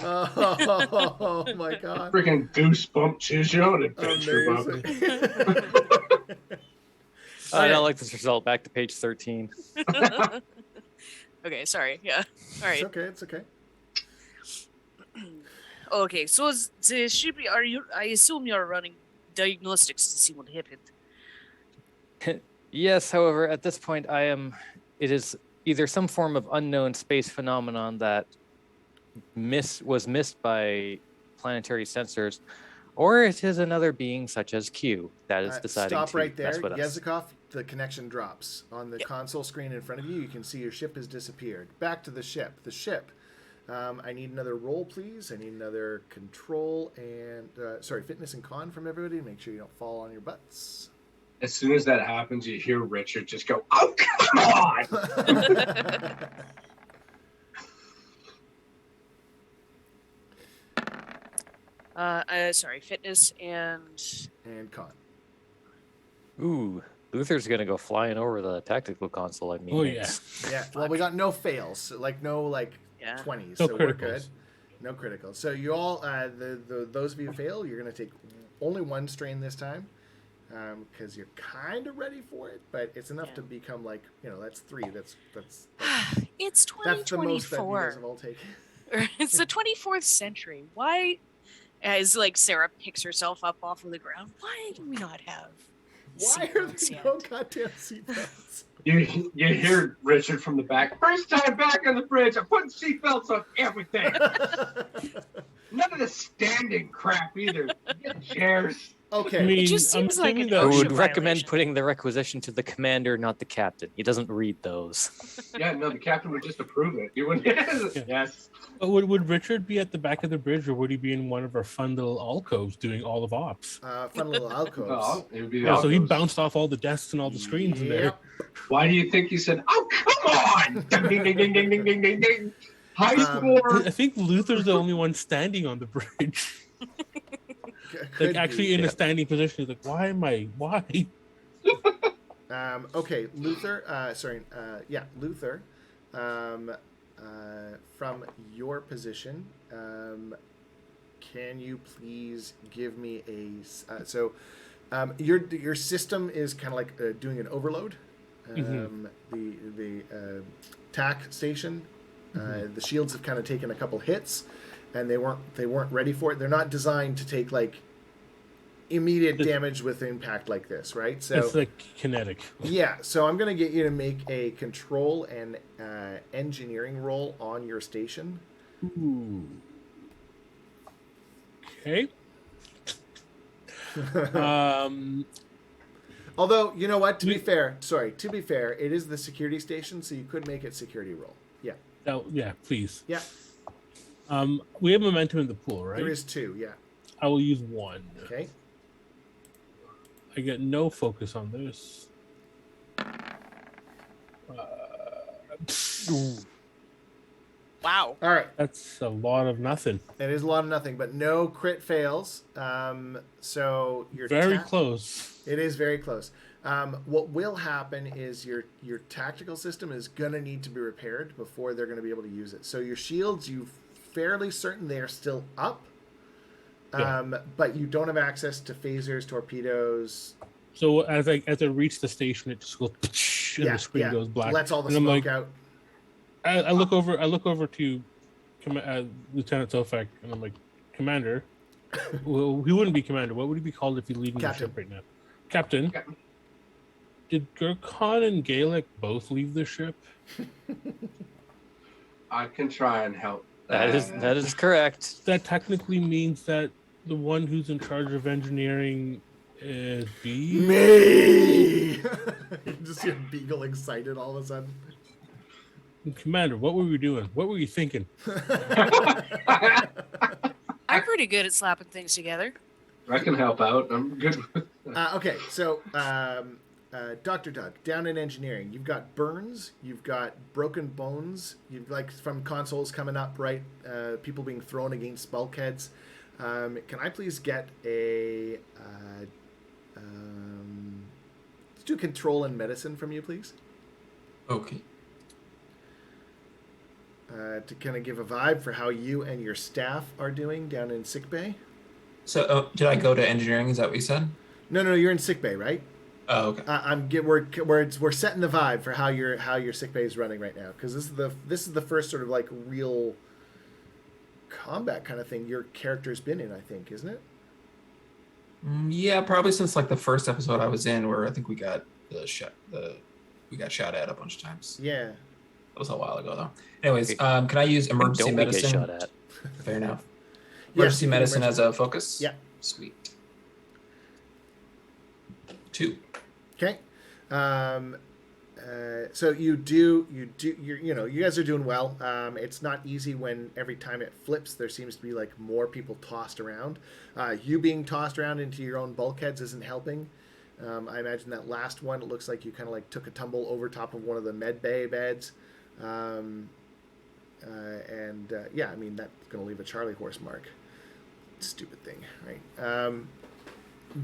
Oh my god. Freaking goosebump choose your own adventure, Bubba. Amazing. I don't like this result. Back to page 13. Okay, sorry. Yeah. All right. It's okay. Okay, so the ship, I assume you're running diagnostics to see what happened. Yes, however, at this point, it is either some form of unknown space phenomenon that was missed by planetary sensors, or it is another being such as Q that is deciding Stop to right there, mess with us. Yezikov. The connection drops on the console screen in front of you. You can see your ship has disappeared. Back to the ship. The ship. I need another roll, please. I need another control and fitness and con from everybody. Make sure you don't fall on your butts. As soon as that happens, you hear Richard just go, "Oh, come on!" Fitness and con. Ooh, Luther's gonna go flying over the tactical console. I mean, Oh, yeah. Yeah. Well, we got no fails. No 20s. No So we're good. criticals. No critical. So you all, those of you who fail, you're going to take only one strain this time, because you're kind of ready for it, but it's enough to become that's 3. That's it's that's the most that you guys 2024. have all taken. It's the 24th century. Why, as Sarah picks herself up off of the ground, why do we not have Why are seatbelts there yet? no goddamn seatbelts? You hear Richard from the back. First time back on the bridge, I'm putting seatbelts on everything. None of the standing crap either. Get chairs. Okay. I mean, It just seems like assuming an I that- would OSHA recommend violation. putting the requisition to the commander, not the captain. He doesn't read those. Yeah, no, the captain would just approve it. You wouldn't. Yes. But would Richard be at the back of the bridge, or would he be in one of our fun little alcoves doing all of ops? Fun little alcoves. Oh, it would be the Yeah, so he alcoves. bounced off all the desks and all the screens in there. Yep. Why do you think he said, "Oh, come on"? Ding, ding, ding, ding, ding, ding, ding, ding, ding. High score. I think Luther's the only one standing on the bridge. Could Actually be. in a standing position. He's like, why am I? Why? Okay, Luther. Luther. From your position, can you please give me your system is kind of like doing an overload. The TAC station, the shields have kind of taken a couple hits, and they weren't ready for it. They're not designed to take immediate damage with impact like this, right? So It's like kinetic. yeah, so I'm going to get you to make a control and engineering roll on your station. Ooh. Okay. Although, you know what? To be fair, it is the security station, so you could make it security roll. Yeah. Yeah, please. Yeah. We have momentum in the pool, right? There is 2, yeah. I will use 1. Okay. I get no focus on this. Wow. All right. That's a lot of nothing. It is a lot of nothing, but no crit fails. So you're Very close. It is very close. What will happen is your tactical system is going to need to be repaired before they're going to be able to use it. So your shields, you're fairly certain they are still up, but you don't have access to phasers, torpedoes. So as I reach the station, it just goes and the screen goes black. Lets all the And I'm smoke like, out. I look over to Lieutenant Sofak, and I'm like, Commander. Well, he wouldn't be Commander. What would he be called if he's leading the Captain. ship right now? Captain. Did Gurkhan and Gaelic both leave the ship? I can try and help. That is correct. That technically means that the one who's in charge of engineering is B. Me! You just hear Beagle excited all of a sudden. Commander, what were we doing? What were you thinking? I'm pretty good at slapping things together. I can help out. I'm good. Okay, so Dr. Doug, down in engineering, you've got burns, you've got broken bones, you've from consoles coming up, right? People being thrown against bulkheads. Can I please get a do control and medicine from you, please. Okay. To kind of give a vibe for how you and your staff are doing down in sickbay. So, did I go to engineering? Is that what you said? No, you're in sickbay, right? Oh, okay. We're setting the vibe for how your sickbay is running right now, because this is the first sort of like real combat kind of thing your character's been in, I think, isn't it? Yeah, probably since like the first episode I was in, where I think we got we got shot at a bunch of times. Yeah. That was a while ago, though. Anyways, can I use emergency Don't we get medicine? shot at? Fair enough. Yeah, Emergency medicine as a focus? Yeah. Sweet. 2. Okay. So you guys are doing well. It's not easy when every time it flips, there seems to be like more people tossed around. You being tossed around into your own bulkheads isn't helping. I imagine that last one, it looks like you kind of like took a tumble over top of one of the med bay beds. Yeah, I mean, that's going to leave a Charlie horse mark. Stupid thing, right?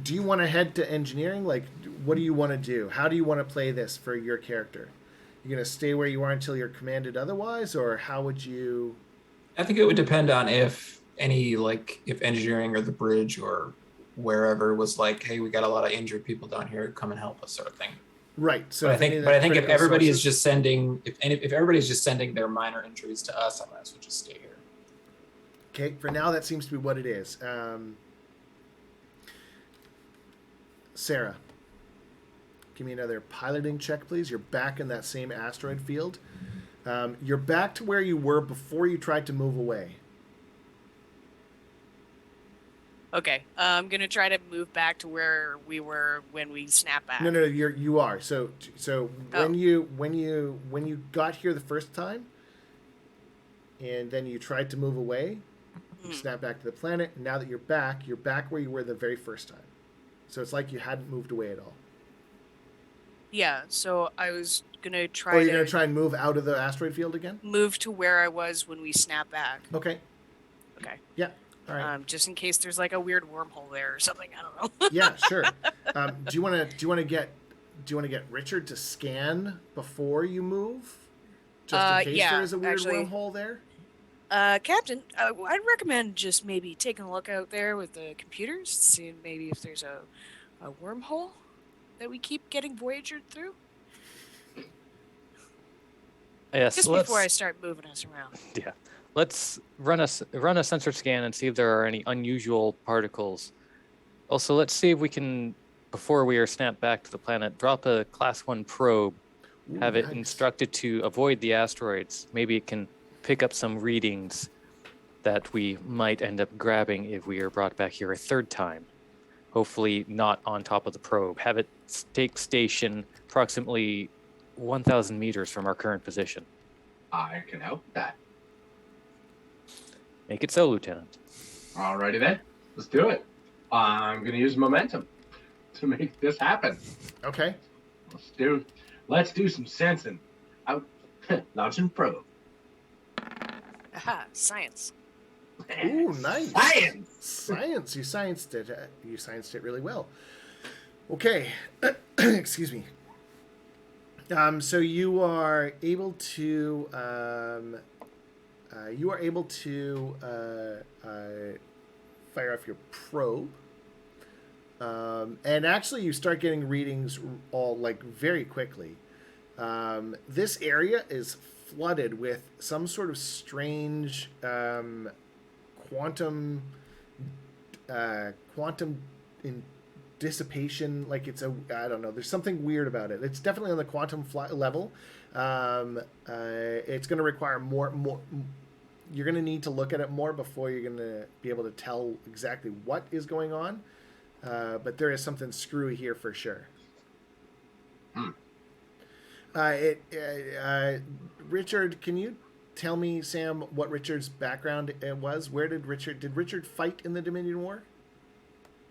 Do you want to head to engineering? Like, what do you want to do? How do you want to play this for your character? You going to stay where you are until you're commanded otherwise, or how would you? I think it would depend on if engineering or the bridge or wherever was like, hey, we got a lot of injured people down here, come and help us, sort of thing. Right. So but I think if everybody is just sending, if everybody's just sending their minor injuries to us, I might as well just stay here. Okay. For now, that seems to be what it is. Sarah, give me another piloting check, please. You're back in that same asteroid field. You're back to where you were before you tried to move away. Okay, I'm gonna try to move back to where we were when we snap back. No, you are. So when you got here the first time, and then you tried to move away, you snap back to the planet. And now that you're back where you were the very first time. So it's like you hadn't moved away at all. Yeah. So I was gonna try. Oh, you're gonna try and move out of the asteroid field again? Move to where I was when we snap back. Okay. Okay. Yeah. All right. Just in case there's like a weird wormhole there or something. I don't know. Yeah, sure. Do you want to get Richard to scan before you move, just in case there is a weird wormhole there? Captain, I'd recommend just maybe taking a look out there with the computers, seeing maybe if there's a wormhole that we keep getting Voyager through. Yes. Just before I start moving us around. Yeah. Let's run a sensor scan and see if there are any unusual particles. Also, let's see if we can, before we are snapped back to the planet, drop a Class 1 probe, have it instructed to avoid the asteroids. Maybe it can pick up some readings that we might end up grabbing if we are brought back here a third time. Hopefully not on top of the probe. Have it take station approximately 1,000 meters from our current position. I can help with that. Make it so, Lieutenant. Alrighty then. Let's do it. I'm going to use momentum to make this happen. Okay. Let's do some sensing. Out, launching probe. Aha, science. Ooh, nice. Science. You scienced it. You scienced it really well. Okay. Excuse me. So you are able to fire off your probe, and actually you start getting readings all like very quickly. This area is flooded with some sort of strange quantum in dissipation. Like it's I don't know. There's something weird about it. It's definitely on the quantum level. It's going to require more. You're going to need to look at it more before you're going to be able to tell exactly what is going on. But there is something screwy here for sure. Richard, can you tell me, Sam, what Richard's background was? Where did Richard fight in the Domnion War?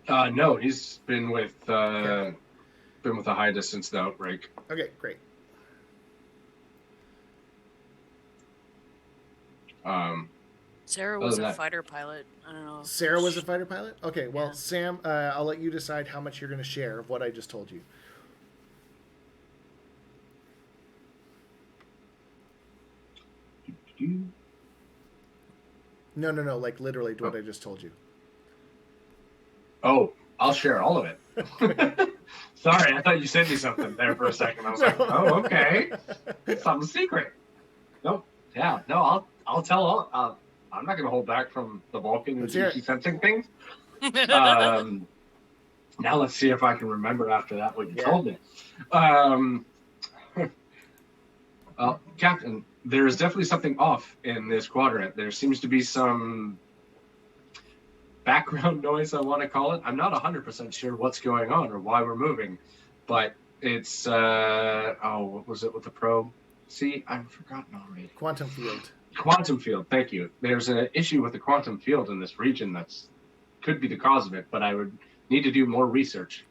No, he's been with the Haida since the outbreak. Okay, great. Sarah was a fighter pilot. I don't know. Sarah was a fighter pilot? Okay, well, yeah. Sam, I'll let you decide how much you're going to share of what I just told you. No, like literally what I just told you. Oh, I'll share all of it. Sorry, I thought you sent me something there for a second. I was like, oh, okay. Something secret. Nope. Yeah, no, I'll tell all. I'm not going to hold back from the Vulcan and Zuki sensing things. Now let's see if I can remember after that what you told me. Well, Captain, there is definitely something off in this quadrant. There seems to be some background noise, I want to call it. I'm not 100% sure what's going on or why we're moving, but it's, what was it with the probe? See, I've forgotten already. Quantum field. Quantum field, thank you. There's an issue with the quantum field in this region that's could be the cause of it, but I would need to do more research.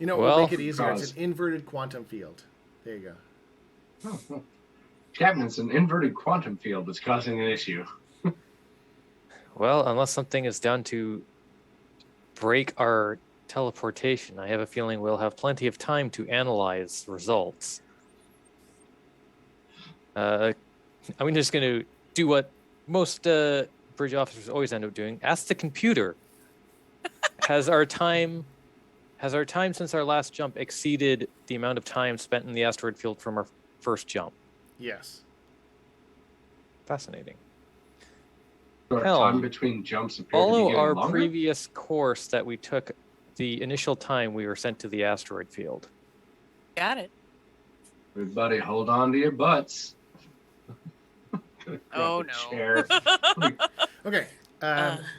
We'll make it easier. It's an inverted quantum field. There you go. Oh. Captain, it's an inverted quantum field that's causing an issue. Well, unless something is done to break our teleportation, I have a feeling we'll have plenty of time to analyze results. I'm just going to do what most bridge officers always end up doing. Ask the computer. Has our time since our last jump exceeded the amount of time spent in the asteroid field from our first jump? Yes. Fascinating. Time between jumps appeared to be Follow getting our longer? previous course that we took the initial time we were sent to the asteroid field. Got it. Everybody hold on to your butts. Oh, no. Okay.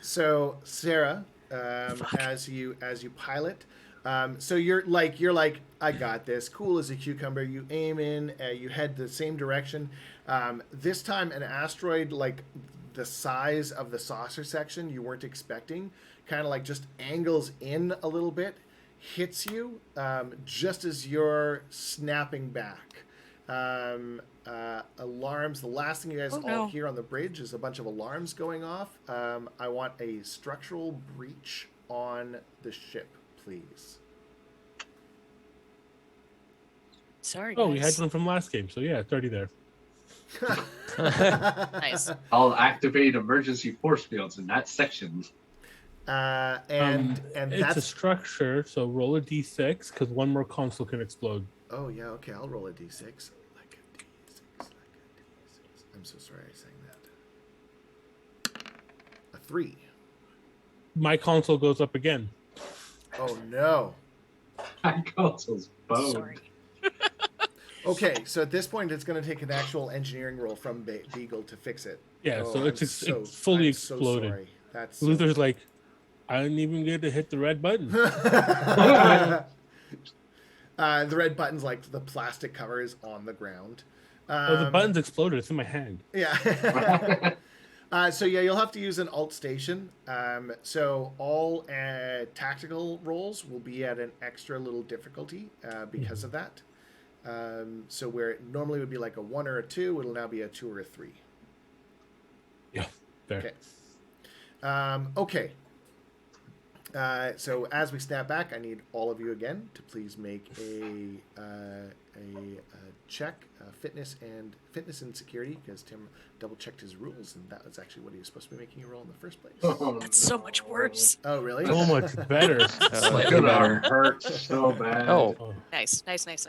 So Sarah, as you pilot, so you're like, I got this. Cool as a cucumber. You aim in. You head the same direction. This time, an asteroid like the size of the saucer section you weren't expecting, kind of like just angles in a little bit, hits you just as you're snapping back. Alarms. The last thing you guys all hear on the bridge is a bunch of alarms going off. I want a structural breach on the ship, please. Sorry, Oh, we guys. had one from last game, so yeah, it's already there. Nice. I'll activate emergency force fields in that section. And it's that's a structure, so roll a d6 because one more console can explode. Oh yeah, okay. I'll roll a d6. Like a d6. I'm so sorry I sang that. A 3. My console goes up again. Oh no. My console's boned. Sorry. Okay, so at this point, it's going to take an actual engineering roll from Beagle to fix it. Yeah, Oh, so it's fully exploded. So sorry. That's Luther's like, I didn't even get to hit the red button. the red button's like the plastic cover is on the ground. Oh, the button's exploded. It's in my hand. Yeah. So yeah, you'll have to use an alt station. So all tactical rolls will be at an extra little difficulty because of that. So where it normally would be like a 1 or a 2, it'll now be a 2 or a 3. Yeah, fair. Okay. So as we snap back, I need all of you again to please make a check, fitness and security, because Tim double checked his rules, and that was actually what he was supposed to be making a roll in the first place. That's so much worse. Oh, really? So much better. Slightly better. Hurts so bad. Oh, Nice. Yes. Nice.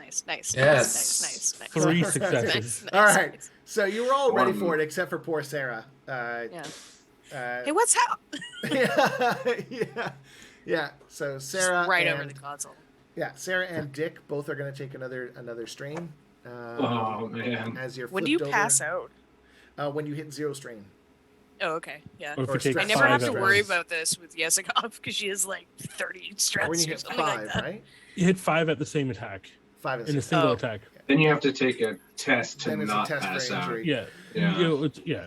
3 Nice. successes. All right. So you were all ready for it, except for poor Sarah. Yeah. Uh, Hey, what's up? yeah. So Sarah Right and, over the console. Yeah, Sarah and Dick both are going to take another strain. Oh man. As you're When do you flipped pass over. out? When you hit 0 strain. Oh, okay. Yeah. Or if Or you take stress. I never have to 5 at worry once. about this with Yesikov because she has like 30 stress Or when you or hit something 5, like that. right? You hit 5 at the same attack 5 is in a single Oh. attack. Then you have to take a test to Then it's a not test for pass out. injury. Yeah. Yeah. Yeah.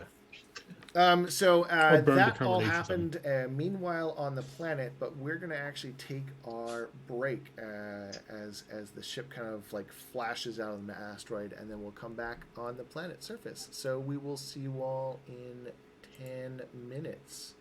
So Or burn that all determination happened meanwhile on the planet, but we're going to actually take our break as the ship kind of like flashes out of the asteroid, and then we'll come back on the planet surface. So we will see you all in 10 minutes.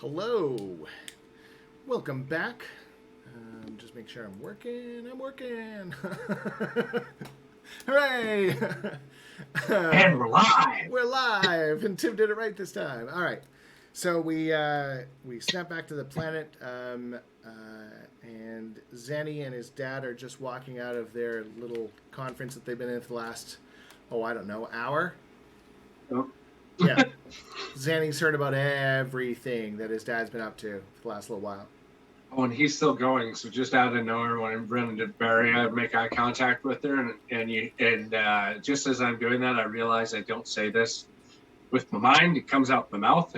Hello. Welcome back. Just make sure I'm working. Hooray! And we're live. We're live, and Tim did it right this time. All right. So we snap back to the planet, and Zanny and his dad are just walking out of their little conference that they've been in for the last, hour. Oh. Yeah. Zanny's heard about everything that his dad's been up to for the last little while. Oh, and he's still going. So just out of nowhere, when I'm running to Barry, I make eye contact with her, and just as I'm doing that, I realize I don't say this with my mind. It comes out my mouth.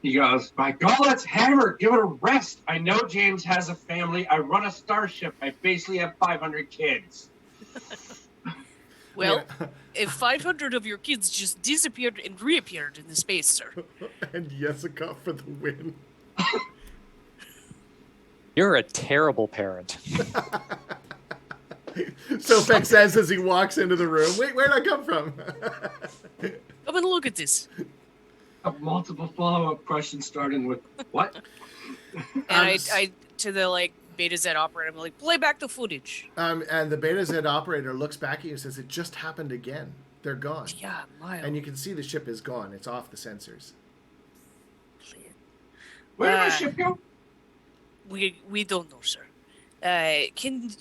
He goes, "By God, let's hammer. Give it a rest. I know James has a family. I run a starship. I basically have 500 kids." Well, if 500 of your kids just disappeared and reappeared in the space, sir. And Jessica for the win. You're a terrible parent. Sofek says as he walks into the room, "Wait, where'd I come from?" Come and look at this. Multiple follow-up questions starting with, what? And I to the Betazed operator, I'm like, play back the footage. And the Betazed operator looks back at you and says, "It just happened again. They're gone." Yeah, Miles. And you can see the ship is gone. It's off the sensors. Where did my ship go? We don't know, sir. Can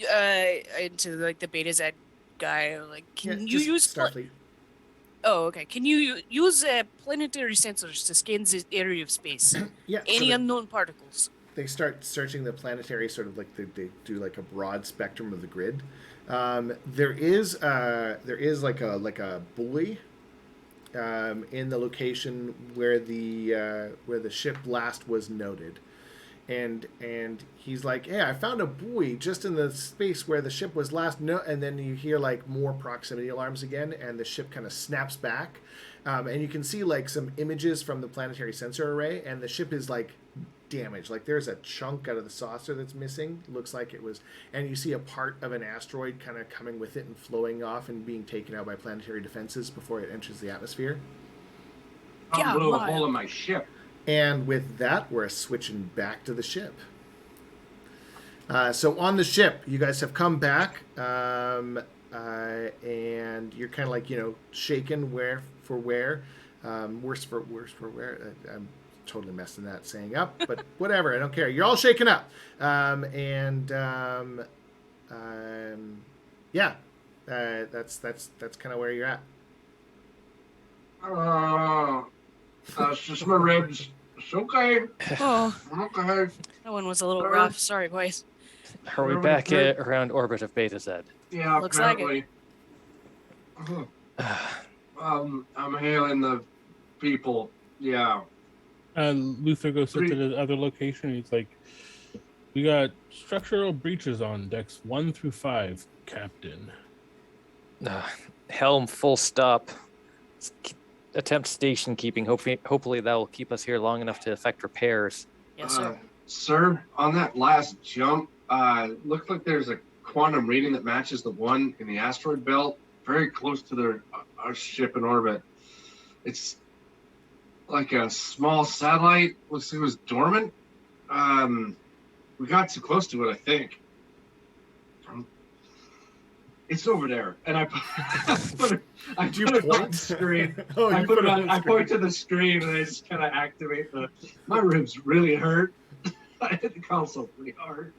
into the Betazed guy, can you just use Starfleet? Oh, okay. Can you use planetary sensors to scan this area of space? Yeah. Any unknown particles? They start searching the planetary, sort of they do a broad spectrum of the grid. There is a buoy in the location where the ship last was noted, and he's like, "Hey, I found a buoy just in the space where the ship was last." And then you hear more proximity alarms again, and the ship kind of snaps back, and you can see some images from the planetary sensor array, and the ship is damaged. There's a chunk out of the saucer that's missing. Looks like it was, and you see a part of an asteroid kind of coming with it and flowing off and being taken out by planetary defenses before it enters the atmosphere. Yeah, I'll blow a hole in my ship. And with that, we're switching back to the ship. So on the ship, you guys have come back, and you're kind of shaken where for where, worse for where. I'm totally messing that saying up, but whatever. I don't care. You're all shaken up, yeah. That's kind of where you're at. That's just my ribs. It's okay. Oh, Okay. that one was a little rough. Sorry, boys. Are we back around orbit of Betazed? Yeah, Looks like it. apparently. I'm hailing the people. Yeah. Luther goes to the other location. He's like, "We got structural breaches on decks 1 through 5, Captain." Helm full stop. Attempt station keeping. Hopefully that will keep us here long enough to effect repairs. Yes, sir. Sir, on that last jump, looked like there's a quantum reading that matches the one in the asteroid belt, very close to our ship in orbit. It's like a small satellite. Looks like it was dormant. We got too close to it, I think. It's over there, and I put it on the screen. I point to the screen, and I just kind of activate my ribs really hurt. I hit the console pretty hard.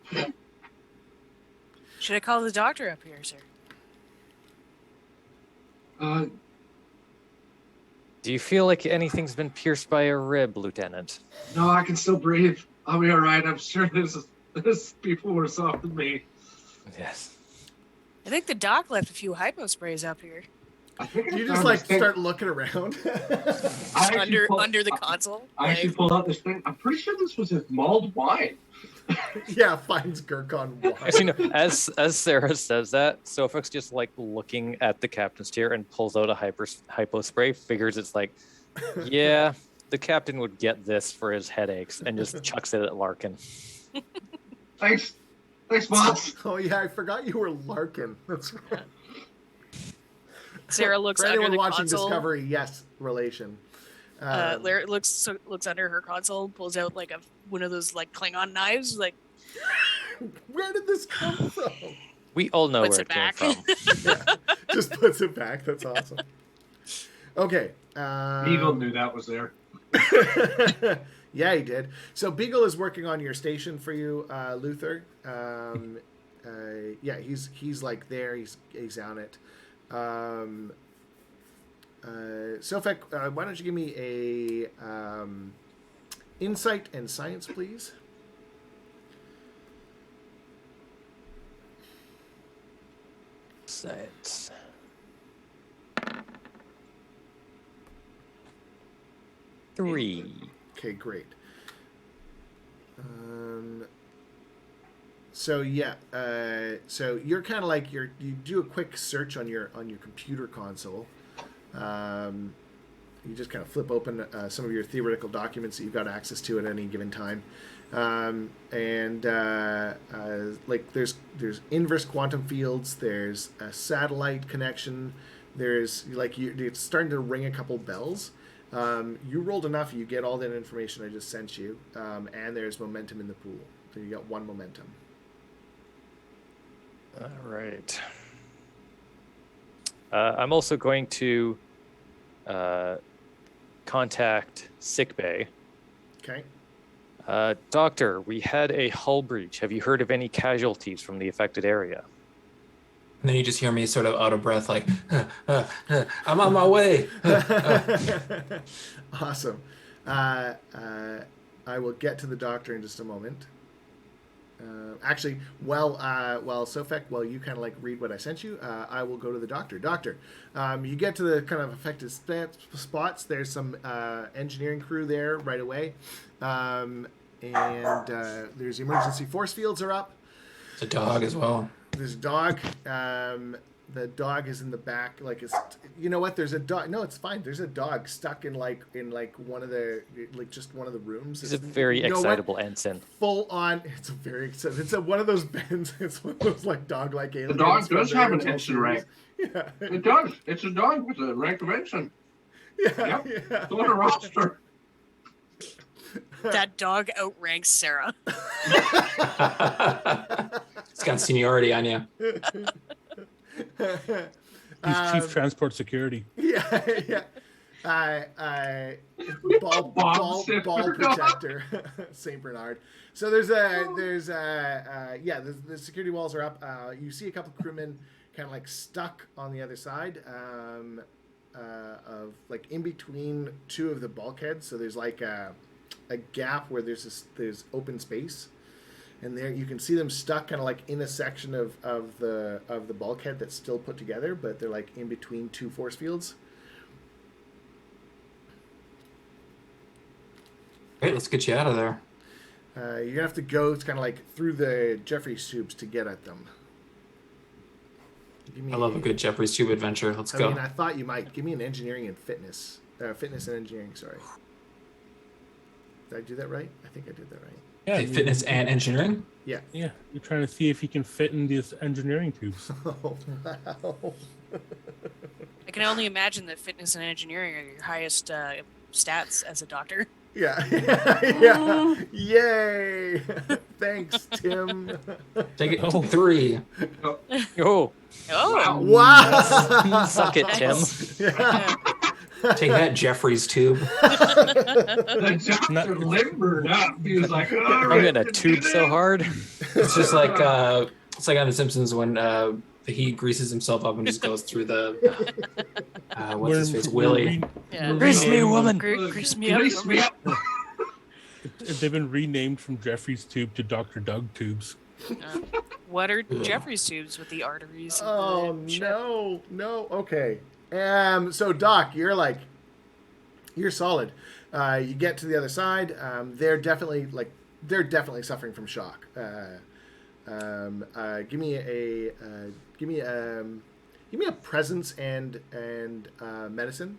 Should I call the doctor up here, sir? Do you feel like anything's been pierced by a rib, Lieutenant? No, I can still breathe. I'll be all right. I'm sure there's people worse off than me. Yes. I think the doc left a few hypo sprays up here. I think You just start looking around. Under the console. I actually pulled out this thing. I'm pretty sure this was his mulled wine. Yeah, finds Gurkhan wine. Actually, no, as Sarah says that, Sofek's just looking at the captain's chair and pulls out a hypo spray. Figures it's yeah, the captain would get this for his headaches, and just chucks it at Larkin. Thanks, boss. Oh yeah, I forgot you were Larkin. That's right. Sarah looks For under anyone the watching console. Discovery, yes, relation. Larry looks under her console, pulls out like one of those like Klingon knives, like Where did this come from? We all know puts where it it came back. from. Yeah, just puts it back. That's awesome. Okay. Eagle knew that was there. Yeah, he did. So Beagle is working on your station for you, Luther. Yeah, he's like there. He's on it. Sofek, why don't you give me a insight and science, please? Science. Three. Okay, great. So yeah, so you're kind of like you do a quick search on your computer console. You just kind of flip open some of your theoretical documents that you've got access to at any given time, like there's inverse quantum fields, there's a satellite connection, there's like it's starting to ring a couple bells. You rolled enough, you get all that information I just sent you, and there's momentum in the pool. So you got 1 momentum. All right. I'm also going to contact sickbay. Okay. Doctor, we had a hull breach. Have you heard of any casualties from the affected area? And then you just hear me sort of out of breath, like, I'm on my way. Awesome. I will get to the doctor in just a moment. Actually, while you kind of like read what I sent you, I will go to the doctor. Doctor, you get to the kind of affected spots. There's some engineering crew there right away, and there's emergency force fields are up. It's a dog as well. There's a dog. The dog is in the back. Like it's, you know what? There's a dog. No, it's fine. There's a dog stuck in like one of the just one of the rooms. He's a very excitable ensign. Full on. It's a very excited. It's one of those bends. It's one of those like dog-like aliens. The dog does have an ensign rank. Yeah, it does. It's a dog with a rank of ensign. Yeah, Yep. yeah. It's on a roster. That dog outranks Sarah. It's got seniority on you. He's chief transport security. Yeah. Ball protector, Saint Bernard. So there's the security walls are up. You see a couple crewmen kind of like stuck on the other side of like in between two of the bulkheads. So there's like a gap where there's open space. And there you can see them stuck kind of like in a section of the bulkhead that's still put together, but they're like in between two force fields. Great, let's get you out of there. You're gonna have to go kind of like through the Jeffries tubes to get at them. I love a good Jeffries Tube adventure. Let's go. I mean, I thought you might. Give me an engineering and fitness. Fitness and engineering, sorry. Did I do that right? I think I did that right. Yeah, Hey, fitness and engineering? Yeah. Yeah, you're trying to see if you can fit in these engineering tubes. Oh, wow. I can only imagine that fitness and engineering are your highest stats as a doctor. Yeah. Yeah. Yay. Thanks, Tim. Take it to 3. Oh, Oh, Wow. suck it, Tim. Yeah. Take that, Jeffries Tube. The doctor limbered up. He was like, all I'm right, gonna tube so hard. It's just like on The Simpsons when he greases himself up and just goes through the what's his face, Willie. yeah. Grease me, woman. Grease me up. Grease me up. They've been renamed from Jeffrey's tube to Dr. Doug tubes. What are Jeffrey's tubes with the arteries? Oh, and the shit? no. Okay. So Doc, you're solid. You get to the other side. They're definitely suffering from shock. Give me a presence and medicine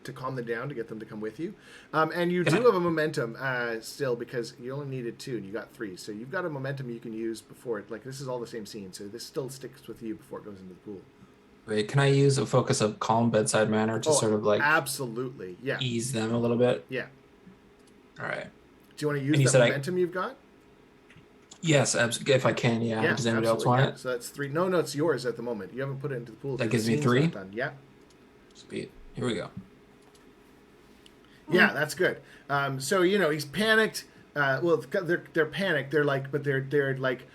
to calm them down, to get them to come with you. And you do have a momentum still, because you only needed 2 and you got 3. So you've got a momentum you can use before it. Like, this is all the same scene, so this still sticks with you before it goes into the pool. Wait, can I use a focus of calm bedside manner to sort of like absolutely, yeah, ease them a little bit? yeah. All right. Do you want to And you use the said momentum you've got? Yes, if I can, yeah. Does anybody else want it? So that's 3. No, it's yours at the moment. You haven't put it into the pool. That The gives me scene's 3? not done. Yeah. Sweet. Here we go. Yeah, that's good. So he's panicked. Well, they're panicked. They're like, but they're like,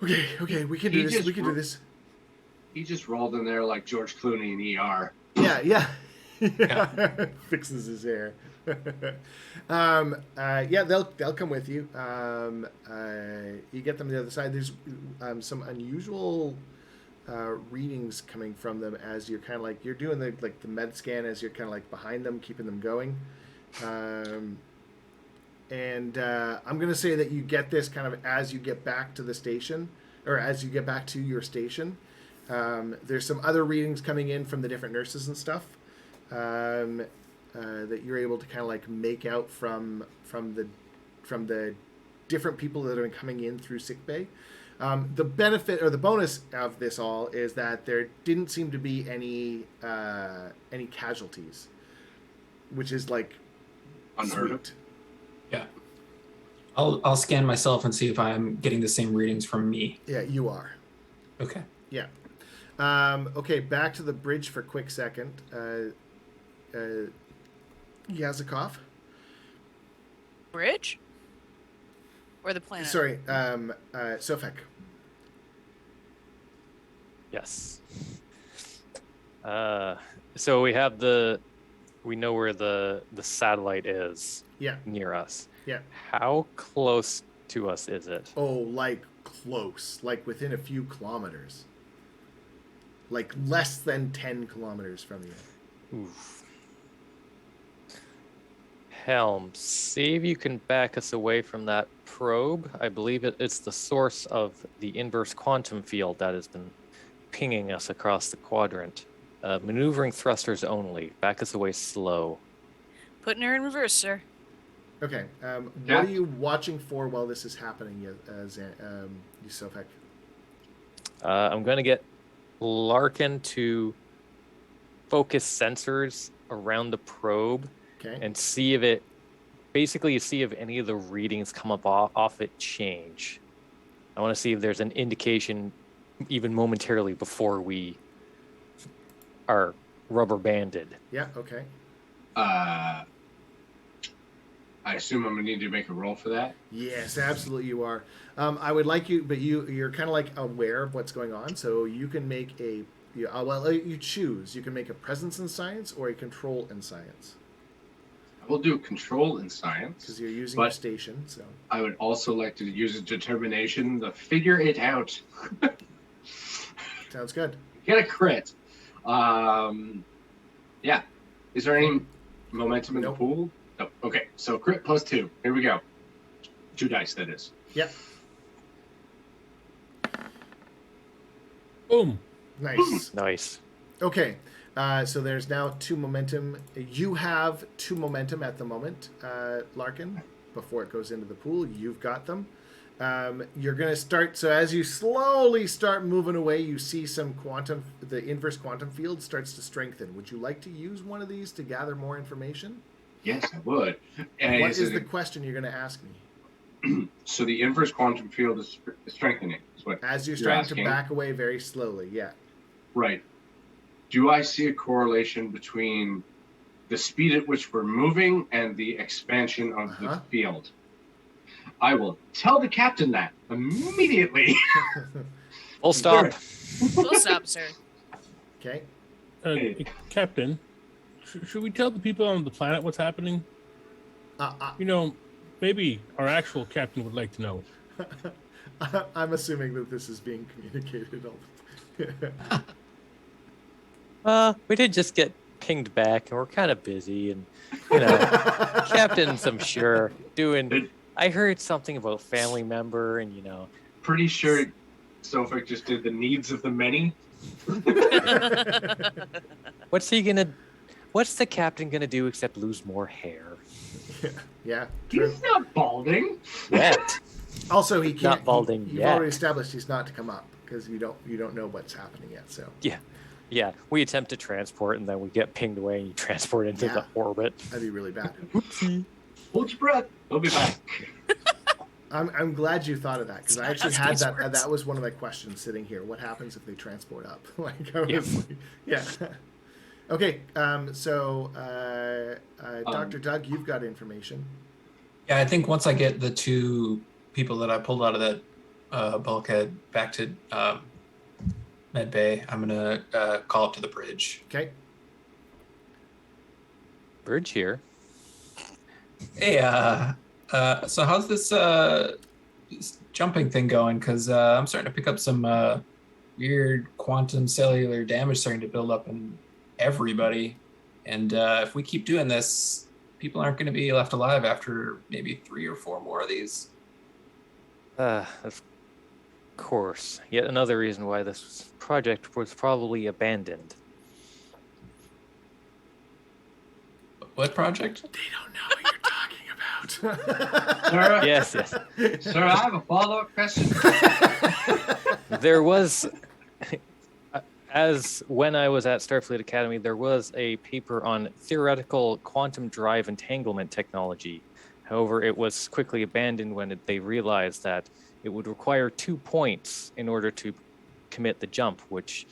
okay, we can do this. We can do this. He just rolled in there like George Clooney in ER. Yeah. Fixes his hair. Yeah, they'll come with you. You get them to the other side. There's some unusual readings coming from them as you're kind of like you're doing the med scan as you're kind of like behind them, keeping them going. And I'm gonna say that you get this kind of as you get back to the station, or as you get back to your station. There's some other readings coming in from the different nurses and stuff that you're able to kind of like make out from the different people that have been coming in through sickbay. The benefit or the bonus of this all is that there didn't seem to be any casualties, which is like unheard of. sweet. Yeah. I'll scan myself and see if I'm getting the same readings from me. Yeah, you are. Okay. Yeah. Okay, back to the bridge for a quick second. Yazikov. Bridge? Or the planet? Sorry, Sofek. Yes. So we know where the satellite is. Yeah. Near us. Yeah. How close to us is it? Oh, like close, like within a few kilometers. Like less than 10 kilometers from you. Oof. Helm, see if you can back us away from that probe. I believe it's the source of the inverse quantum field that has been pinging us across the quadrant. Maneuvering thrusters only. Back us away slow. Putting her in reverse, sir. Okay. Yeah. What are you watching for while this is happening, Sofek? I'm going to get Larkin to focus sensors around the probe. Okay. And see if any of the readings come up off it change. I want to see if there's an indication even momentarily before we are rubber banded. Yeah, okay. I assume I'm gonna need to make a roll for that. Yes, absolutely you are. I would like you, but you're kind of like aware of what's going on, so you can make you choose. You can make a presence in science or a control in science. I will do control in science. Because you're using your station, so. I would also like to use a determination to figure it out. Sounds good. Get a crit. Yeah. Is there any momentum in the pool? No. Okay, so crit plus 2. Here we go. 2 dice, that is. Yep. Boom. Nice. Nice. Okay. So there's now 2 momentum. You have 2 momentum at the moment, Larkin. Before it goes into the pool, you've got them. You're going to start. So as you slowly start moving away, you see the inverse quantum field starts to strengthen. Would you like to use one of these to gather more information? Yes, I would. What is the question you're going to ask me? So the inverse quantum field is strengthening. Is what as you're starting to back away very slowly, yeah. Right. Do I see a correlation between the speed at which we're moving and the expansion of the field? I will tell the captain that immediately. Full stop. Full stop, sir. Okay. Captain, should we tell the people on the planet what's happening? Maybe our actual captain would like to know. I'm assuming that this is being communicated all the time. We did just get pinged back, and we're kind of busy, and Captain's, I'm sure, doing. I heard something about family member, and Pretty sure Sofek just did the needs of the many. What's the captain gonna do except lose more hair? Yeah. He's not balding. Yet. Also, he can't. Not balding You've yet. already established he's not to come up because you don't know what's happening yet. So Yeah, we attempt to transport and then we get pinged away and you transport into the orbit. that'd be really bad. Oopsie. Hold your breath. We'll be back. I'm glad you thought of that because I actually had Space that. works. That was one of my questions sitting here. What happens if they transport up? Yeah. Okay. So, Dr. Doug, you've got information. Yeah, I think once I get the two people that I pulled out of that bulkhead back to Med Bay, I'm gonna call up to the bridge. Okay. Bridge here. Hey, so how's this jumping thing going? Because I'm starting to pick up some weird quantum cellular damage starting to build up in everybody. And if we keep doing this, people aren't going to be left alive after maybe 3 or 4 more of these. Of course. Yet another reason why this project was probably abandoned. What project? They don't know what you're talking about. Sir, Yes. sir, I have a follow-up question. There was, as when I was at Starfleet Academy, there was a paper on theoretical quantum drive entanglement technology. However, it was quickly abandoned when they realized that it would require 2 points in order to commit the jump, which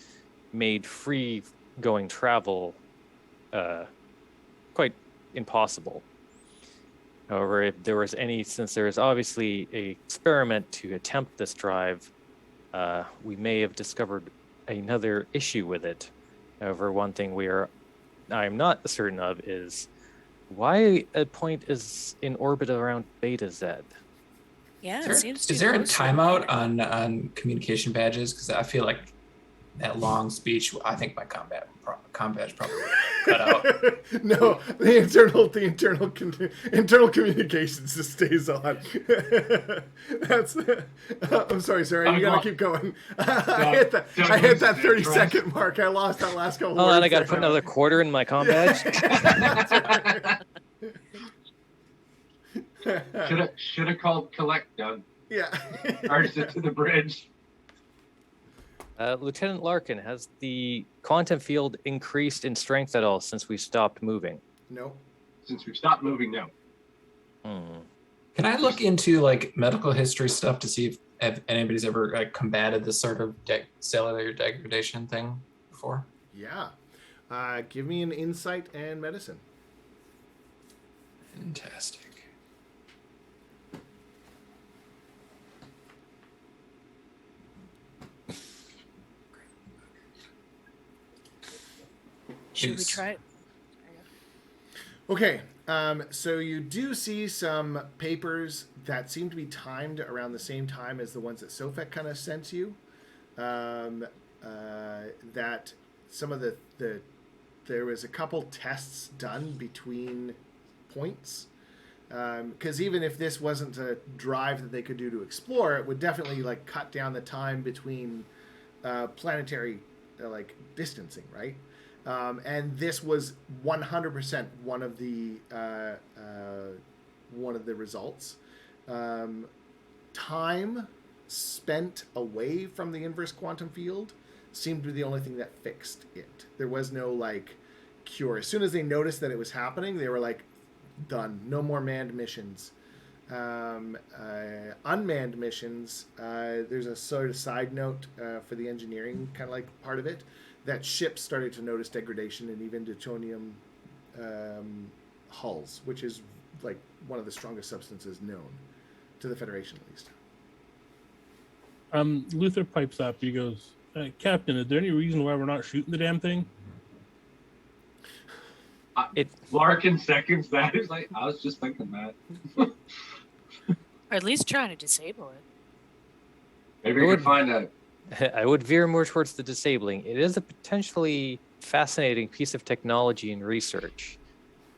made free-going travel quite impossible. However, if there was since there is obviously an experiment to attempt this drive, we may have discovered another issue with it. However, one thing I'm not certain of is why a point is in orbit around Betazed. Yeah, Is there a timeout on communication badges? Because I feel like that long speech, I think my combat badge probably cut out. No, the internal communications just stays on. That's. I'm sorry, sir. You gotta keep going. I hit that 30-second mark. I lost that last couple. Oh, and I got got to put another quarter in my com badge. Should have called collect, Doug. Yeah. Charged it to the bridge. Lieutenant Larkin, has the quantum field increased in strength at all since we stopped moving? No. Since we've stopped moving, no. Can I look into like medical history stuff to see if anybody's ever combated this sort of cellular degradation thing before? Yeah. Give me an insight and medicine. Fantastic. Should we try it? Okay, so you do see some papers that seem to be timed around the same time as the ones that Sofek kind of sent you. That some of the there was a couple tests done between points. Because even if this wasn't a drive that they could do to explore, it would definitely like cut down the time between planetary distancing, right? And this was 100% one of the results. Time spent away from the inverse quantum field seemed to be the only thing that fixed it. There was no cure. As soon as they noticed that it was happening, they were like, done. No more manned missions. Unmanned missions, there's a sort of side note for the engineering kind of part of it, that ships started to notice degradation in even deuterium hulls, which is one of the strongest substances known to the Federation, at least. Luther pipes up. He goes, Captain, is there any reason why we're not shooting the damn thing? Larkin seconds that. He's like, I was just thinking that. Or at least trying to disable it. Maybe we could find a... I would veer more towards the disabling. It is a potentially fascinating piece of technology and research.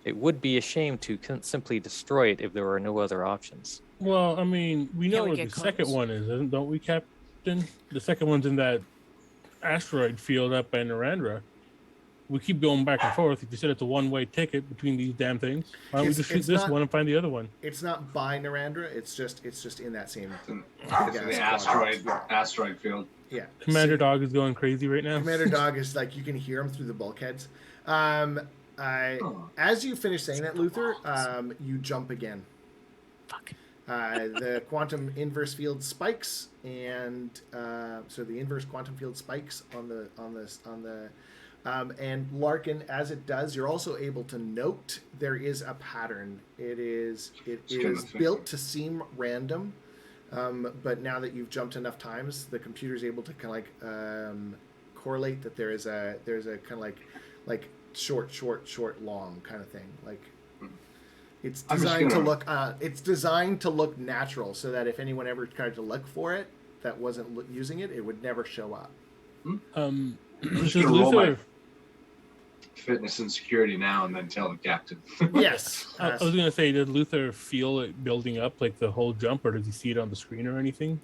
It would be a shame to simply destroy it if there were no other options. Well, I mean, we know we where get the second close? one is, don't we, Captain? The second one's in that asteroid field up by Narendra. we keep going back and forth. If you said it's a one-way ticket between these damn things, why don't we just shoot this one and find the other one? It's not by Narendra. It's just in that same. It's in the asteroid field. Yeah. Commander Dog is going crazy right now. Commander Dog is like, you can hear him through the bulkheads. As you finish saying that, Luther, you jump again. Fuck. The quantum inverse field spikes, and so the inverse quantum field spikes on the and Larkin, as it does, you're also able to note there is a pattern. It is built to seem random, but now that you've jumped enough times, the computer's able to kind of correlate that there's a kind of like short, long kind of thing. Like it's designed to look natural, so that if anyone ever tried to look for it that wasn't using it, it would never show up. I'm just gonna roll my fitness and security now, and then tell the captain. Yes. I was gonna say, did Luther feel it building up, like the whole jump, or does he see it on the screen or anything?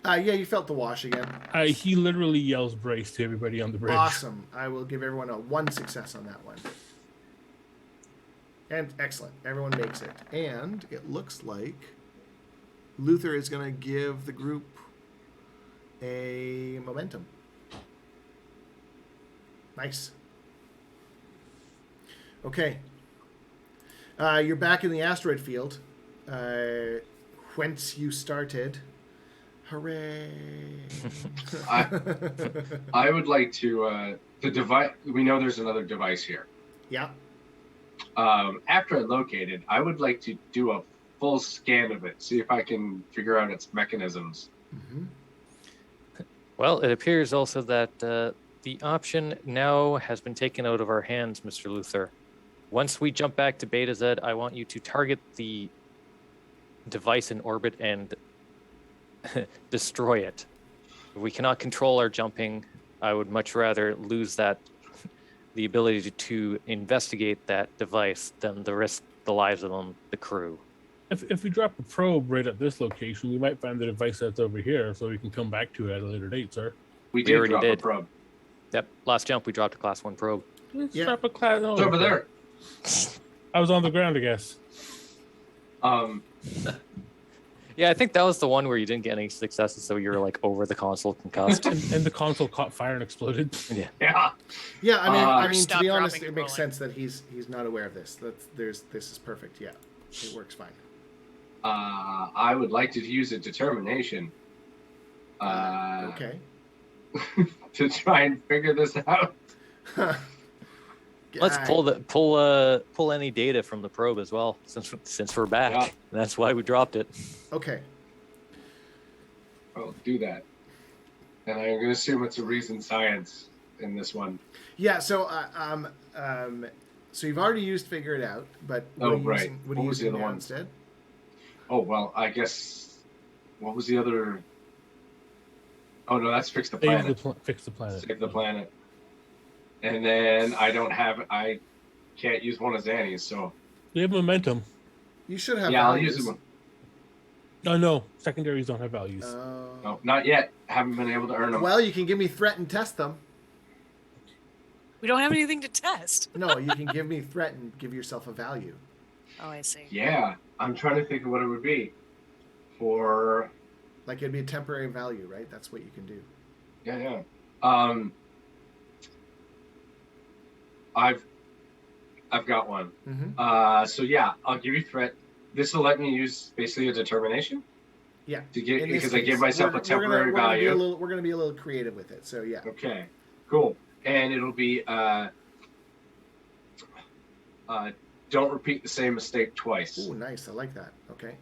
Yeah, you felt the wash again. He literally yells brace to everybody on the bridge. Awesome. I will give everyone a 1 success on that one. And excellent. Everyone makes it. And it looks like Luther is going to give the group a momentum. Nice. Okay. You're back in the asteroid field, whence you started. Hooray! I would like to the device. We know there's another device here. Yeah. After I locate it, I would like to do a full scan of it, see if I can figure out its mechanisms. Mm-hmm. Well, it appears also that the option now has been taken out of our hands, Mr. Luther. Once we jump back to Betazed, I want you to target the device in orbit and destroy it. If we cannot control our jumping, I would much rather lose the ability to investigate that device than the risk the lives of the crew. If we drop a probe right at this location, we might find the device that's over here, so we can come back to it at a later date, sir. We did already drop did. a probe. Yep, last jump we dropped a Class 1 probe. Let's Yeah. drop a class. It's over there. I was on the ground, I guess. Yeah, I think that was the one where you didn't get any successes, so you were like over the console concussed. And the console caught fire and exploded. Yeah. Yeah. Yeah, I mean, to Stop be honest, dropping it and makes rolling. sense that he's not aware of this. This is perfect. Yeah, it works fine. I would like to use a determination. Okay. To try and figure this out. Let's pull any data from the probe as well, since we're back. Yeah. That's why we dropped it. Okay. I'll do that. And I'm going to assume it's a reason science in this one. Yeah. So so you've already used figure it out, but what are you right. using, what are What you was the using other now one? instead? Oh, well, I guess... What was the other... Oh, no, that's fix the planet. Fix the planet. Save the planet. And then I can't use one of Zanny's, so... We have momentum. You should have. yeah, I'll values. use them. No. Secondaries don't have values. No, not yet. Haven't been able to earn them. Well, you can give me threat and test them. We don't have anything to test. No, you can give me threat and give yourself a value. Oh, I see. Yeah, I'm trying to think of what it would be. For... Like it'd be a temporary value, right? That's what you can do. Yeah. I've got one. Mm-hmm. So yeah, I'll give you threat. This will let me use basically a determination. Yeah. To get In this because I case, give myself a temporary value. We're gonna be a little creative with it. So yeah. Okay, cool. And it'll be don't repeat the same mistake twice. Ooh, nice. I like that. Okay.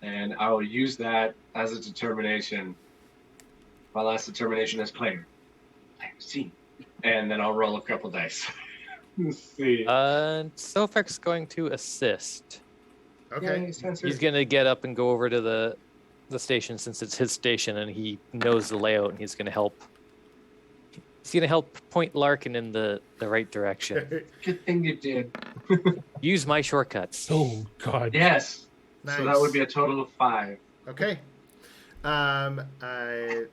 And I will use that as a determination. My last determination as player. See. And then I'll roll a couple dice. Let's see. Sofek's going to assist. Okay. He's going to get up and go over to the station since it's his station and he knows the layout and he's going to help. He's going to help point Larkin in the right direction. Good thing you did. Use my shortcuts. Oh, God. Yes. Nice. So that would be a total of 5. Okay. I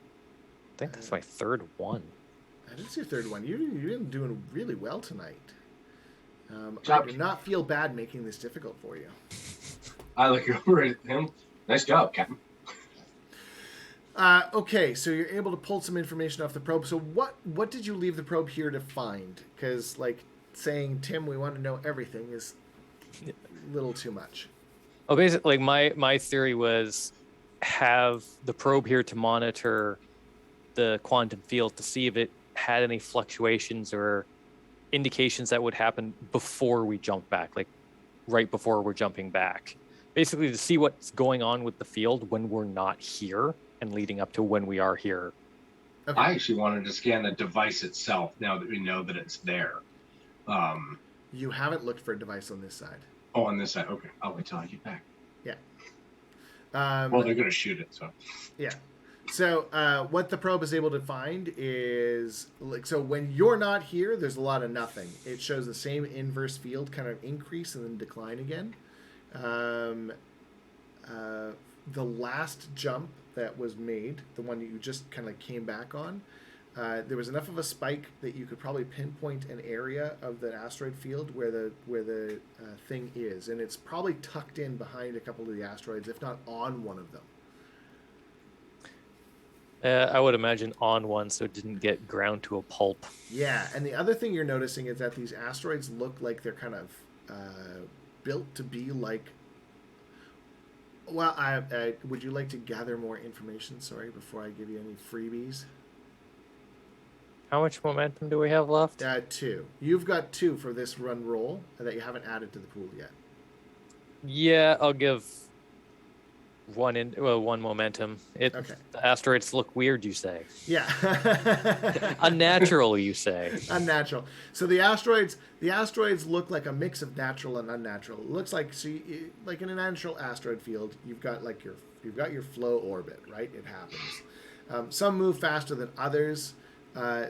think that's my third one. I it's your third one. You're doing really well tonight. I Job. do not feel bad making this difficult for you. I look over at him. Nice job, Captain. Okay, so you're able to pull some information off the probe. So what did you leave the probe here to find? Because like saying, Tim, we want to know everything is a little too much. Well, basically, like my theory was have the probe here to monitor the quantum field to see if it had any fluctuations or indications that would happen before we jump back, like right before we're jumping back. Basically, to see what's going on with the field when we're not here and leading up to when we are here. Okay. I actually wanted to scan the device itself now that we know that it's there. You haven't looked for a device on this side. Oh, on this side. Okay, I'll wait till I get back. Yeah. Well, they're going to shoot it, so. Yeah. So what the probe is able to find is like, so when you're not here, there's a lot of nothing. It shows the same inverse field kind of increase and then decline again. The last jump that was made, the one that you just kind of came back on, there was enough of a spike that you could probably pinpoint an area of the asteroid field where the thing is, and it's probably tucked in behind a couple of the asteroids, if not on one of them. I would imagine on one, so it didn't get ground to a pulp. Yeah, and the other thing you're noticing is that these asteroids look like they're kind of built to be like. Well, I would you like to gather more information? Sorry, before I give you any freebies. How much momentum do we have left? 2. You've got 2 for this run roll that you haven't added to the pool yet. Yeah, I'll give one momentum. Okay. The asteroids look weird, you say? Yeah. Unnatural, you say? Unnatural. So the asteroids look like a mix of natural and unnatural. It looks like like in a natural asteroid field, you've got your flow orbit, right? It happens. Some move faster than others.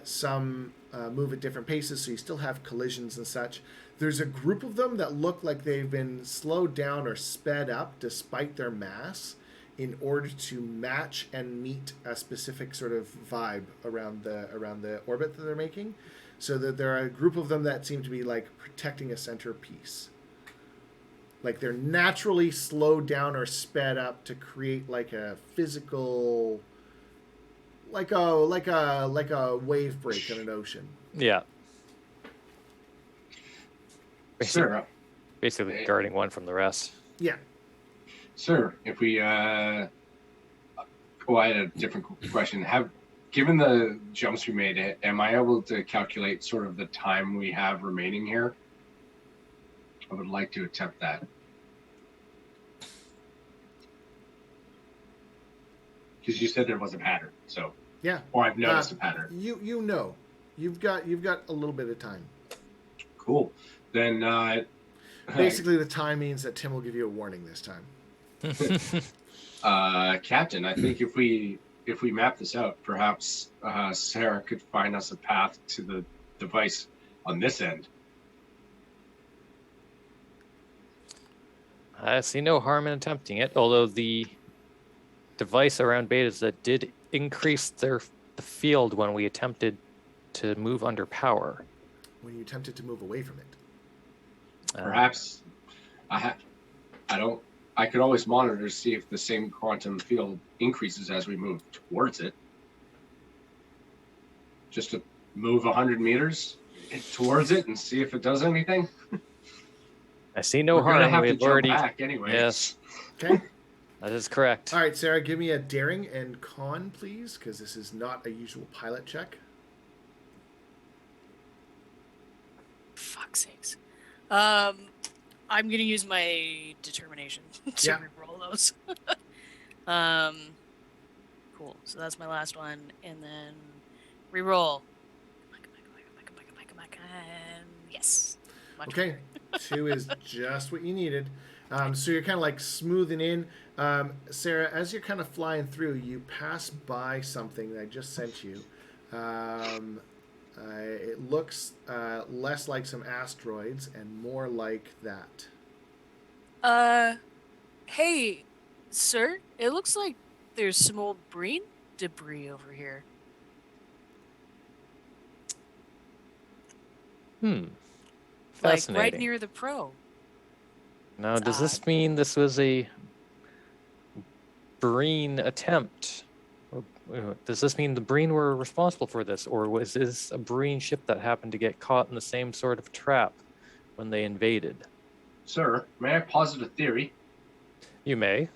Some move at different paces, so you still have collisions and such. There's a group of them that look like they've been slowed down or sped up despite their mass in order to match and meet a specific sort of vibe around the orbit that they're making. So that there are a group of them that seem to be like protecting a centerpiece. Like they're naturally slowed down or sped up to create like a physical, like a wave break in an ocean. Yeah. Sir, Basically guarding one from the rest. Yeah. Sir, if we I had a different question. Given the jumps we made, am I able to calculate sort of the time we have remaining here? I would like to attempt that. Because you said there was a pattern, so. Yeah. Or I've noticed a pattern. You know. You've got a little bit of time. Cool. Then basically the time means that Tim will give you a warning this time. Captain, I think if we map this out, perhaps Sarah could find us a path to the device on this end. I see no harm in attempting it, although the device around Betazed did increase the field when we attempted to move under power. When you attempted to move away from it. Perhaps I could always monitor to see if the same quantum field increases as we move towards it. Just to move 100 meters towards it and see if it does anything. I see no We're gonna harm. have to We've jump already. back anyway. Yes, Okay. that is correct. All right, Sarah, give me a daring and con, please, because this is not a usual pilot check. Fuck's sakes. I'm gonna use my determination to Yeah. reroll those. Cool. So that's my last one, and then reroll. And yes. Much Okay. 2 is just what you needed. So you're kind of like smoothing in. Sarah, as you're kind of flying through, you pass by something that I just sent you. It looks less like some asteroids and more like that. Hey, sir. It looks like there's some old Breen debris over here. Like Fascinating. right near the pro. Now, It's does this odd. mean this was a Breen attempt? Or, does this mean the Breen were responsible for this? Or was this a Breen ship that happened to get caught in the same sort of trap when they invaded? Sir, may I posit a theory? You may.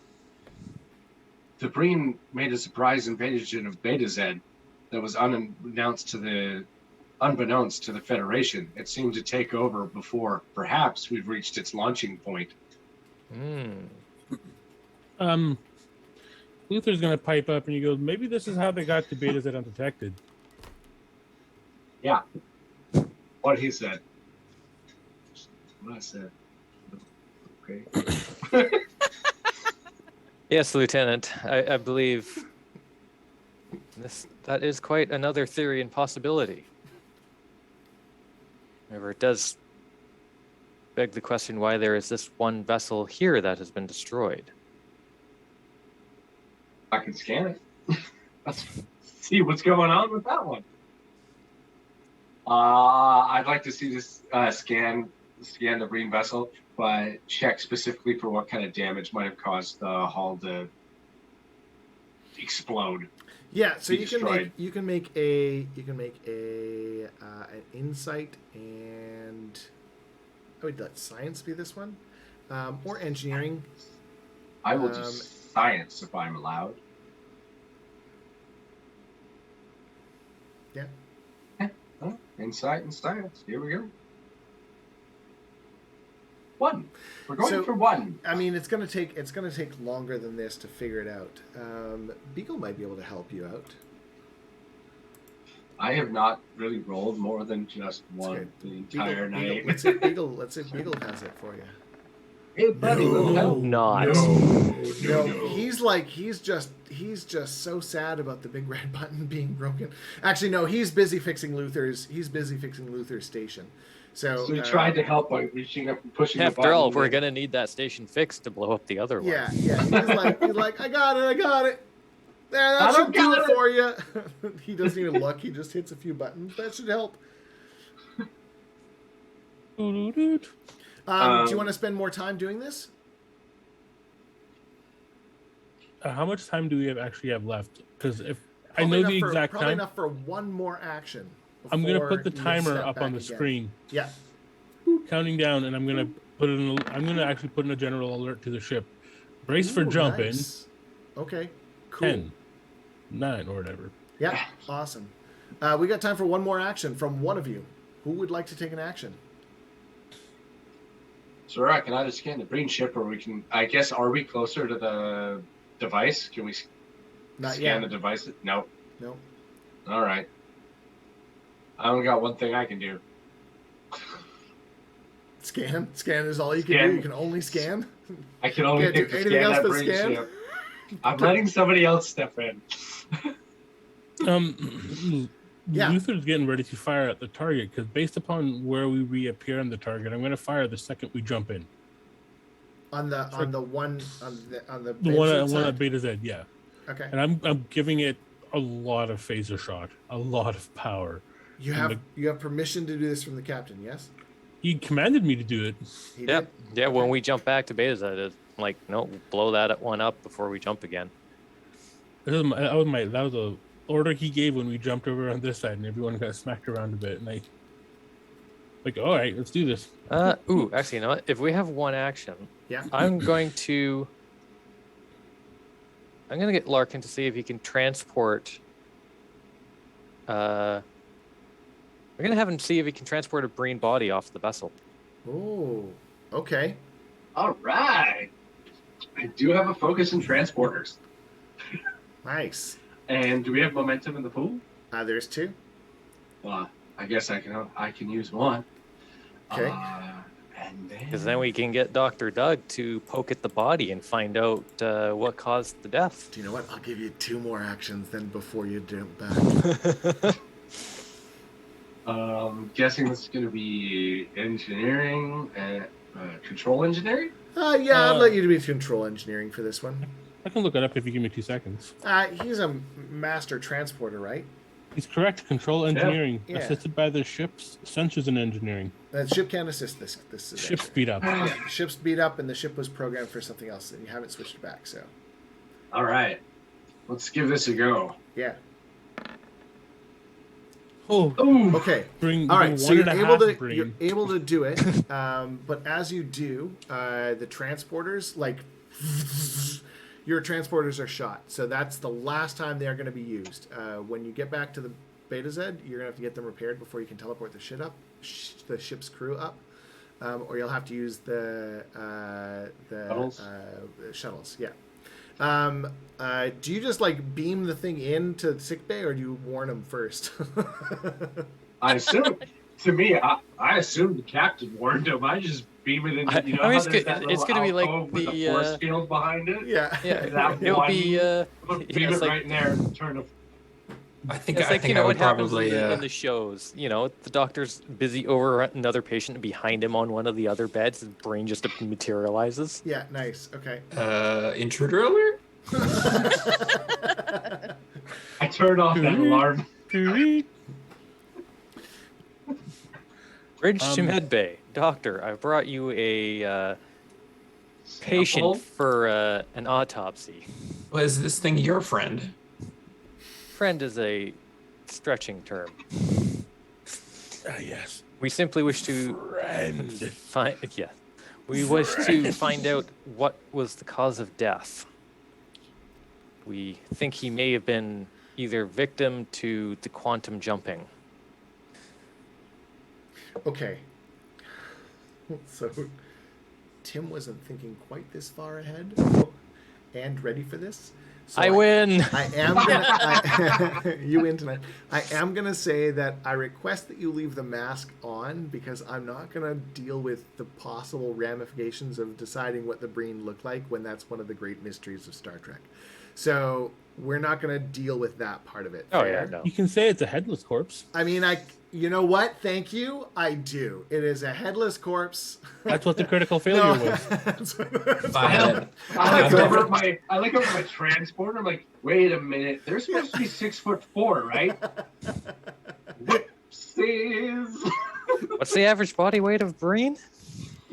The Breen made a surprise invasion of Betazed that was unbeknownst to the Federation. It seemed to take over before perhaps we've reached its launching point. Luther's gonna pipe up and he goes, maybe this is how they got to Betazed undetected. Yeah. What he said. What I said. Okay. Yes, Lieutenant. I believe that is quite another theory and possibility. However, it does beg the question why there is this one vessel here that has been destroyed. I can scan it. Let's see what's going on with that one. I'd like to see this scan the Breen vessel, but check specifically for what kind of damage might have caused the hull to explode. Yeah, so Be you can make an insight, and I would let science be this one, or engineering. I will do science if I'm allowed. Yeah. Insight and science. Here we go. 1. We're going for 1. I mean, it's gonna take longer than this to figure it out. Beagle might be able to help you out. I have not really rolled more than just one the entire night. Let's see if Beagle has it for you. Hey, buddy, little help. Not. No, he's just so sad about the big red button being broken. Actually, no, he's busy fixing Luther's station. So we tried to help by reaching up and pushing the button. After all, we're gonna need that station fixed to blow up the other one. Yeah. He's like, I got it. There, that should do it for you. He doesn't even look. He just hits a few buttons. That should help. Do you want to spend more time doing this? How much time do we actually have left? Because if Probably I know the exact probably time, enough for one more action. I'm gonna before put the you timer step up on back the again. screen, Yeah. counting down, and I'm gonna actually put in a general alert to the ship. Brace for jumping. Nice. Okay. Cool. 10, 9, or whatever. Yeah. Awesome. We got time for one more action from one of you. Who would like to take an action? So I can either scan the Breen ship, or we can. I guess, are we closer to the device? Can we Not scan yet. the device? No. No. All right. I only got one thing I can do. Scan. Scan is all you can Scan. do. You can only scan. I can only Can't do think to anything scan else that but Breen scan? ship. I'm letting somebody else step in. Yeah. Luther's getting ready to fire at the target because based upon where we reappear on the target, I'm going to fire the second we jump in. On the one The Betazed one side? at Betazed, yeah. Okay. And I'm giving it a lot of phaser shot, a lot of power. You have permission to do this from the captain, yes? He commanded me to do it. He Yep. did? Yeah, when Okay. we jump back to Betazed, it's like, no, blow that one up before we jump again. That was a order he gave when we jumped over on this side, and everyone got smacked around a bit. And all right, let's do this. Actually, you know what? If we have one action, Yeah. I'm going to get Larkin to see if he can transport. We're gonna have him see if he can transport a Breen body off the vessel. Oh, okay. All right. I do have a focus in transporters. Nice. And do we have momentum in the pool? There's 2. Well, I guess I can use one. Okay. And Because then we can get Dr. Doug to poke at the body and find out what caused the death. Do you know what? I'll give you 2 more actions then before you jump back. Guessing this is going to be engineering and control engineering. Yeah, I'll let you do control engineering for this one. I can look it up if you give me 2 seconds. He's a master transporter, right? He's correct. Control engineering, Yeah. assisted by the ship's sensors and engineering. The ship can't assist this. Ship's adventure. speed up. Yeah, the ship's beat up, and the ship was programmed for something else, and you haven't switched it back. So, All right, let's give this a go. yeah. Oh, Ooh. Okay. bring All right. one So you're and a able half to Breen. you're able to do it, but as you do, the transporters your transporters are shot. So that's the last time they are going to be used. When you get back to the Betazed, you're going to have to get them repaired before you can teleport the ship's crew up, or you'll have to use the Shuttles? Shuttles. Yeah. Do you just like beam the thing into sickbay, or do you warn them first? I assume. To me, I assume the captain warned him. I just beam it in. I You know, mean, how it's there's good- that it's little gonna be like alcove with the, the force field behind it. Yeah. Yeah, That it'll one. be. Beam Yeah, it it's like, right in there and turn it. I think it's I like think you know I would what happens probably in the shows. You know, the doctor's busy over another patient behind him on one of the other beds. His brain just materializes. Yeah. Nice. Okay. intruder alert. I turn off that alarm. Bridge to Medbay. Doctor, I've brought you a patient Sample? for an autopsy. Was this thing your friend? Friend is a stretching term. Yes. We simply wish to Friend. find. Yeah, we wish to find out what was the cause of death. We think he may have been either victim to the quantum jumping. Okay. So, Tim wasn't thinking quite this far ahead and ready for this. So I win. I am gonna. You win tonight. I am gonna say that I request that you leave the mask on because I'm not gonna deal with the possible ramifications of deciding what the Breen look like when that's one of the great mysteries of Star Trek. So we're not gonna deal with that part of it. Oh Fair? yeah, no. You can say it's a headless corpse. I mean, you know what? Thank you. I do. It is a headless corpse. That's what the critical failure No. was. That's what- Fine. I look I've over my transporter. I'm like, wait a minute. They're supposed to be 6'4", right? Whoopsies. What's the average body weight of Breen?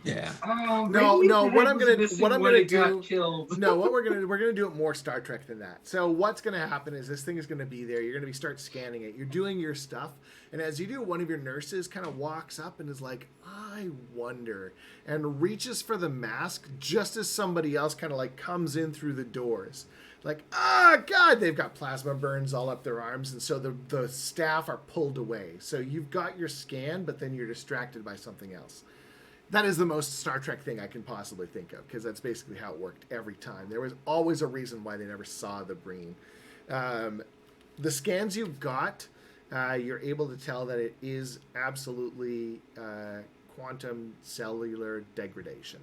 Yeah. Oh, No, maybe no, his what head I'm was gonna- missing what I'm when gonna it got do- killed. No, what we're gonna do it more Star Trek than that. So what's gonna happen is this thing is gonna be there. You're gonna start scanning it. You're doing your stuff, and as you do, one of your nurses kind of walks up and is like, "I wonder," and reaches for the mask just as somebody else kind of like comes in through the doors. Like, God, they've got plasma burns all up their arms, and so the staff are pulled away. So you've got your scan, but then you're distracted by something else. That is the most Star Trek thing I can possibly think of, because that's basically how it worked every time. There was always a reason why they never saw the Breen. The scans you got, you're able to tell that it is absolutely quantum cellular degradation.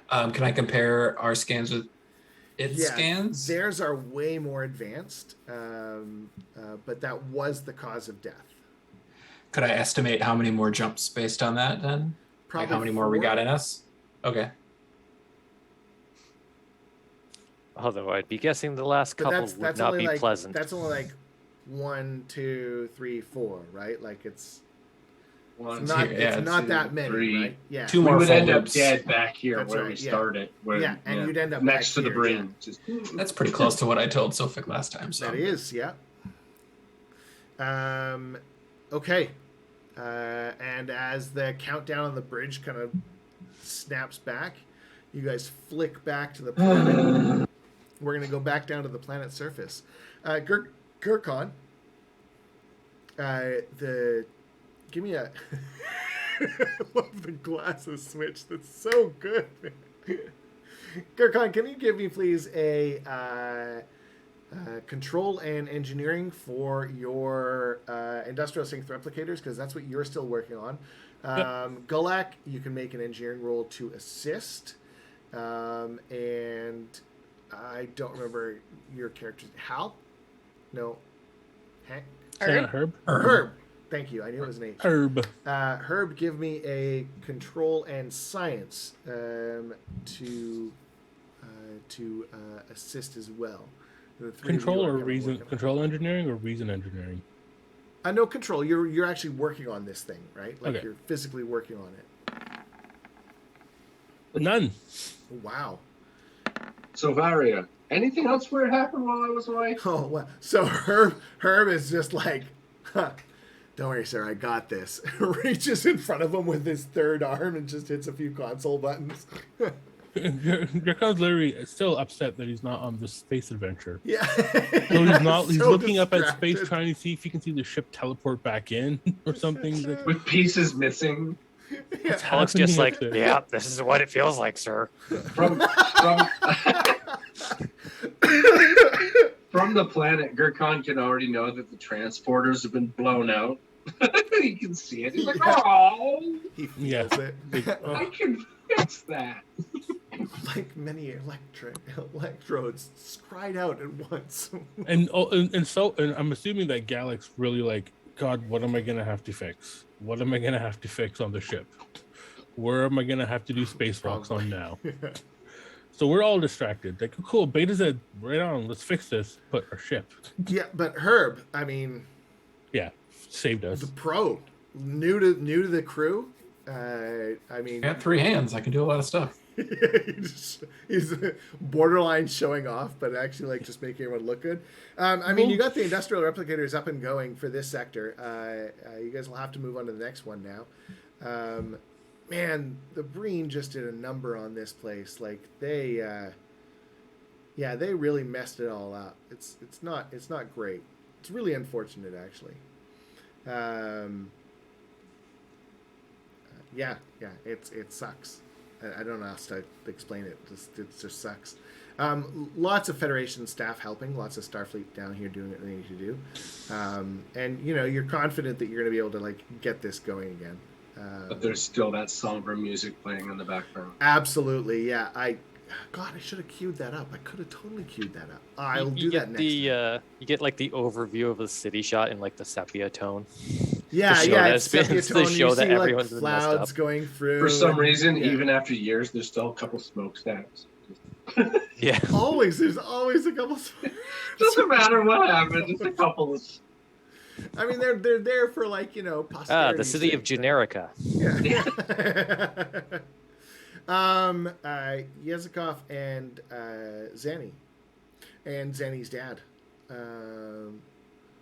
Can I compare our scans with its scans? Theirs are way more advanced, but that was the cause of death. Could I estimate how many more jumps based on that then? Probably Like how many more we 4. got in us? Okay. Although I'd be guessing the last But couple would not only be like, pleasant. That's only like 1, 2, 3, 4, right? Like it's One, not, two, it's not two, that many, three. right? Yeah. Two We more would end up fold-ups. dead back here That's where right, we yeah. started. Where, Yeah, and you'd end up next back to the here, Breen. Just, That's pretty close to what I told Sofik last time. So That is, yeah. Okay. And as the countdown on the bridge kind of snaps back, you guys flick back to the planet. We're going to go back down to the planet's surface. Gurkhan, give me a... I love the glasses switch. That's so good. Gurkhan, can you give me, please, a control and engineering for your industrial sync replicators, because that's what you're still working on. Gulak, you can make an engineering roll to assist. And I don't remember your character's... Hal? No. Hank? Herb. Herb. Thank you. I knew it was an H. Herb. Herb, give me a control and science to assist as well. The three of you Control are or kinda reason? working on it. Control engineering or reason engineering? No control. You're actually working on this thing, right? Like Okay. you're physically working on it. None. Wow. So Varia, anything else where it happened while I was away? Oh wow. So Herb is just like, huh, don't worry, sir, I got this. Reaches in front of him with his third arm and just hits a few console buttons. Gurkhan's literally still upset that he's not on this space adventure. Yeah. So he's not. He's So looking up at distracted. space, trying to see if he can see the ship teleport back in or something. Like, With pieces missing Yeah. Alex just like, happening up there? yeah, this is what it feels like, sir. from from the planet. Gurkhan can already know that the transporters have been blown out. He can see it. He's like, Yeah. oh, He feels Yeah. it. I can fix that. Like many electrodes cried out at once. and I'm assuming that Galax really like, God, what am I gonna have to fix? What am I gonna have to fix on the ship? Where am I gonna have to do spacewalks on now? So we're all distracted. Like, cool, Beta said, right on, let's fix this. But our ship, Yeah, but Herb, I mean, yeah, saved us. the pro, new to the crew. I mean, I got 3 hands. I can do a lot of stuff. he's borderline showing off, but actually like just making everyone look good. I mean, you got the industrial replicators up and going for this sector. You guys will have to move on to the next one now. Man, the Breen just did a number on this place. Like they really messed it all up. It's not great. It's really unfortunate, actually. It sucks. I don't know how else to explain it. It just sucks. Lots of Federation staff helping. Lots of Starfleet down here doing what they need to do. And you're confident that you're going to be able to like get this going again. But there's still that somber music playing in the background. Absolutely, yeah. I should have queued that up. I could have totally queued that up. I'll do that next time. You get like the overview of the city shot in like the sepia tone. Yeah, show yeah. that It's it's been- sepia to tone. show You that see like everyone's been messed clouds up. going through. For some and- reason, yeah. even after years, there's still a couple smokestacks. Yeah. There's always a couple. Doesn't matter what happened, just a couple of. I mean, they're there for like posterity. The city of Generica. Yeah. Yezikov and Zanny, and Zanny's dad.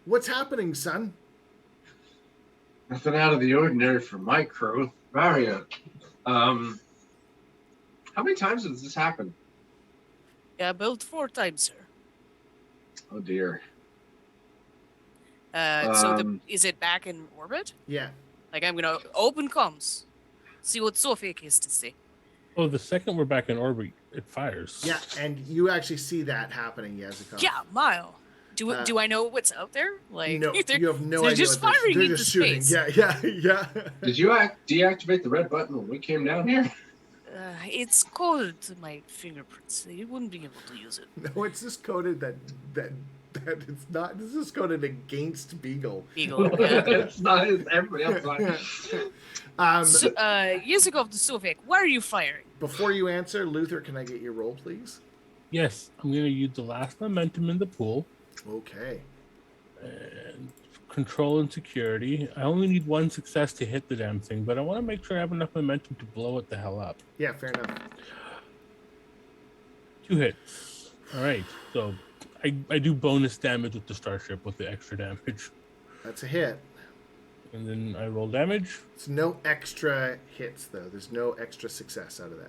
What's happening, son? Nothing out of the ordinary for my crew. Varia, how many times has this happened? Yeah, about 4 times, sir. Oh dear. Is it back in orbit? Yeah. Like, I'm gonna open comms, see what Sofik has to say. Oh, the second we're back in orbit, it fires. Yeah, and you actually see that happening, Yezikov. Yeah, Mile. Do I know what's out there? Like, No, you have no they're idea. just what firing they're into just shooting. space. Yeah. Did you deactivate the red button when we came down here? It's coded to my fingerprints. So you wouldn't be able to use it. No, it's just coded that it's not. This is coded against Beagle. Beagle. Yeah. It's not. It's everybody else. Yezikov to Sofik, why are you firing? Before you answer, Luther, can I get your roll, please? Yes, I'm going to use the last momentum in the pool Okay. and control and security. I only need 1 success to hit the damn thing, but I want to make sure I have enough momentum to blow it the hell up. Yeah, fair enough. 2 hits. All right, so I do bonus damage with the starship with the extra damage, That's a hit. and then I roll damage. It's no extra hits though. There's no extra success out of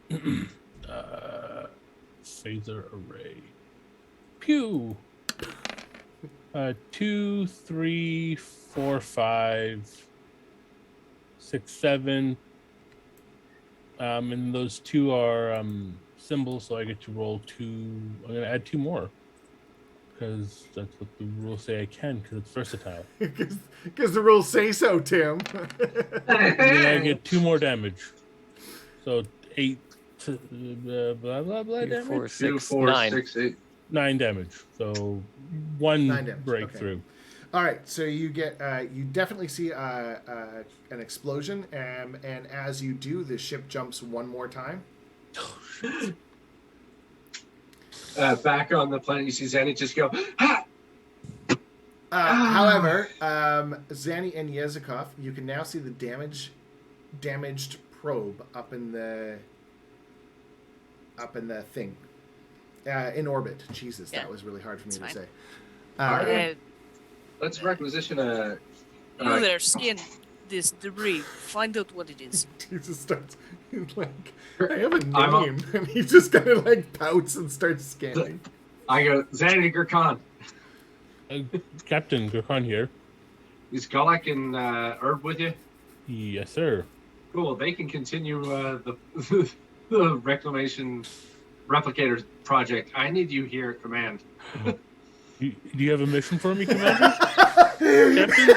that. Phaser array. Pew. 2, 3, 4, 5, 6, 7. And those 2 are symbols, so I get to roll 2. I'm gonna add 2 more because that's what the rules say I can, because it's versatile. Because the rules say so, Tim. And then I get 2 more damage. So 8 blah blah blah 2, damage. 4, 2, 6, 4, 9. 6, 8. 9 damage. So 1 9 damage, breakthrough. All right, so you get you definitely see an explosion, and as you do, the ship jumps one more time. back on the planet, you see Zanny just go, ha! However, Zanny and Yezikov, you can now see the damaged probe up in the thing, in orbit. Jesus, Yeah. that was really hard for me It's to fine. say. Alright. Let's requisition a. You there, skin this debris. Find out what it is. He just starts, he's like, I have a I'm a- name, and he just kind of like pouts and starts scanning. I go, Zanny Gurkhan. Captain Gurkhan here. Is Galak and Herb with you? Yes, sir. Cool. They can continue the reclamation replicator project. I need you here at command. Do you have a mission for me, Commander? Captain?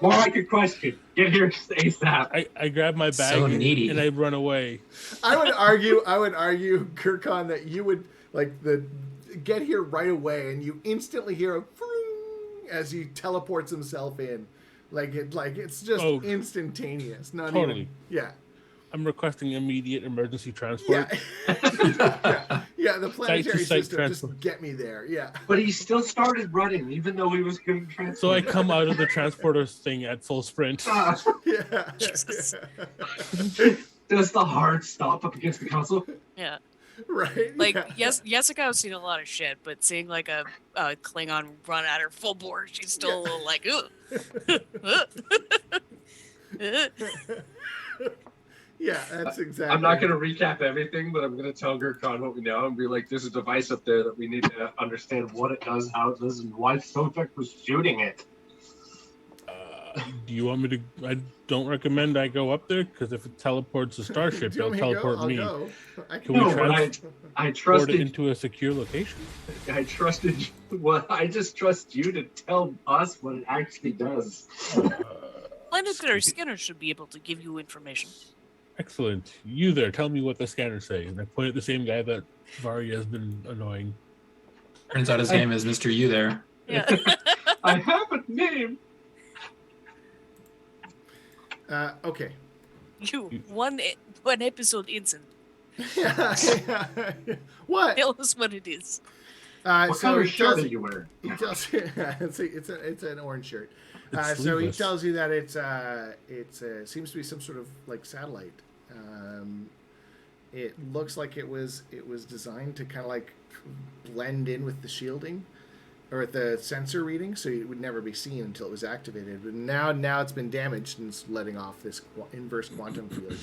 More like a question. Get here ASAP. I grab my bag So needy. and I run away. I would argue, Gurkhan, that you would get here right away, and you instantly hear a vroom as he teleports himself in, it's just instantaneous. Not Totally. even, yeah. I'm requesting immediate emergency transport. Yeah, the planetary Site-to-site system, transfer. just get me there, yeah. But he still started running, even though he was going to transfer. So I come out of the transporter thing at full sprint. Yeah. Jesus. Does the hard stop up against the console? Yeah. Right? Like, yeah. Yesika's seen a lot of shit, but seeing like a Klingon run at her full bore, she's still a little like, Yeah, that's exactly. I'm not going to recap everything, but I'm going to tell Gurkhan what we know and be like, there's a device up there that we need to understand what it does, how it does, and why Sotek was shooting it. Do you want me to? I don't recommend I go up there because if it teleports a starship, Do you it'll want me to go? teleport I'll me. go. I Can we No, but transport I it trusted. into a secure location? I trusted. Well, I just trust you to tell us what it actually does. planetary scanner should be able to give you information. Excellent. You there, tell me what the scanners say. And I point at the same guy that Varya has been annoying. Turns out his name is Mr. You there. Yeah. I have a name. Okay. You one episode instant. Yeah. What? Tell us what it is. What So color he shirt tells are you wearing? He tells you, it's an orange shirt. It's So he sleeveless. tells you that it seems to be some sort of like satellite. It looks like it was designed to kind of like blend in with the shielding or with the sensor reading, so it would never be seen until it was activated. But now it's been damaged and it's letting off this inverse quantum field.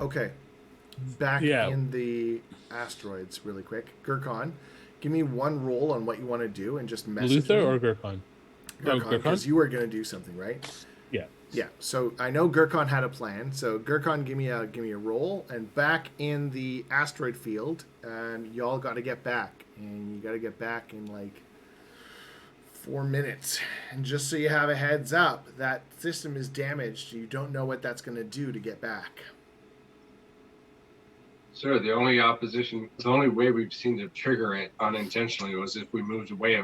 Okay, back Yeah. in the asteroids really quick. Gurkhan, give me one roll on what you want to do and just message Luther me. or Gurkhan? Gurkhan, because you were going to do something, right? Yeah. Yeah. So I know Gurkhan had a plan. So Gurkhan, give me a roll, and back in the asteroid field, y'all got to get back, and you got to get back in like 4 minutes. And just so you have a heads up, that system is damaged. You don't know what that's going to do to get back. Sir, the only way we've seen to trigger it unintentionally was if we moved away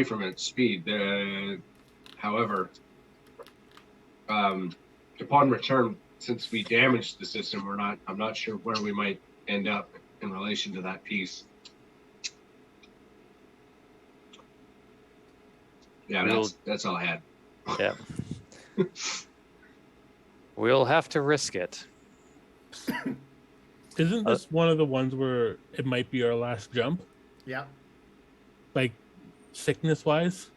from its speed. However, upon return, since we damaged the system, I'm not sure where we might end up in relation to that piece. Yeah, that's all I had. Yeah. We'll have to risk it. Isn't this one of the ones where it might be our last jump? Yeah. Like, sickness-wise?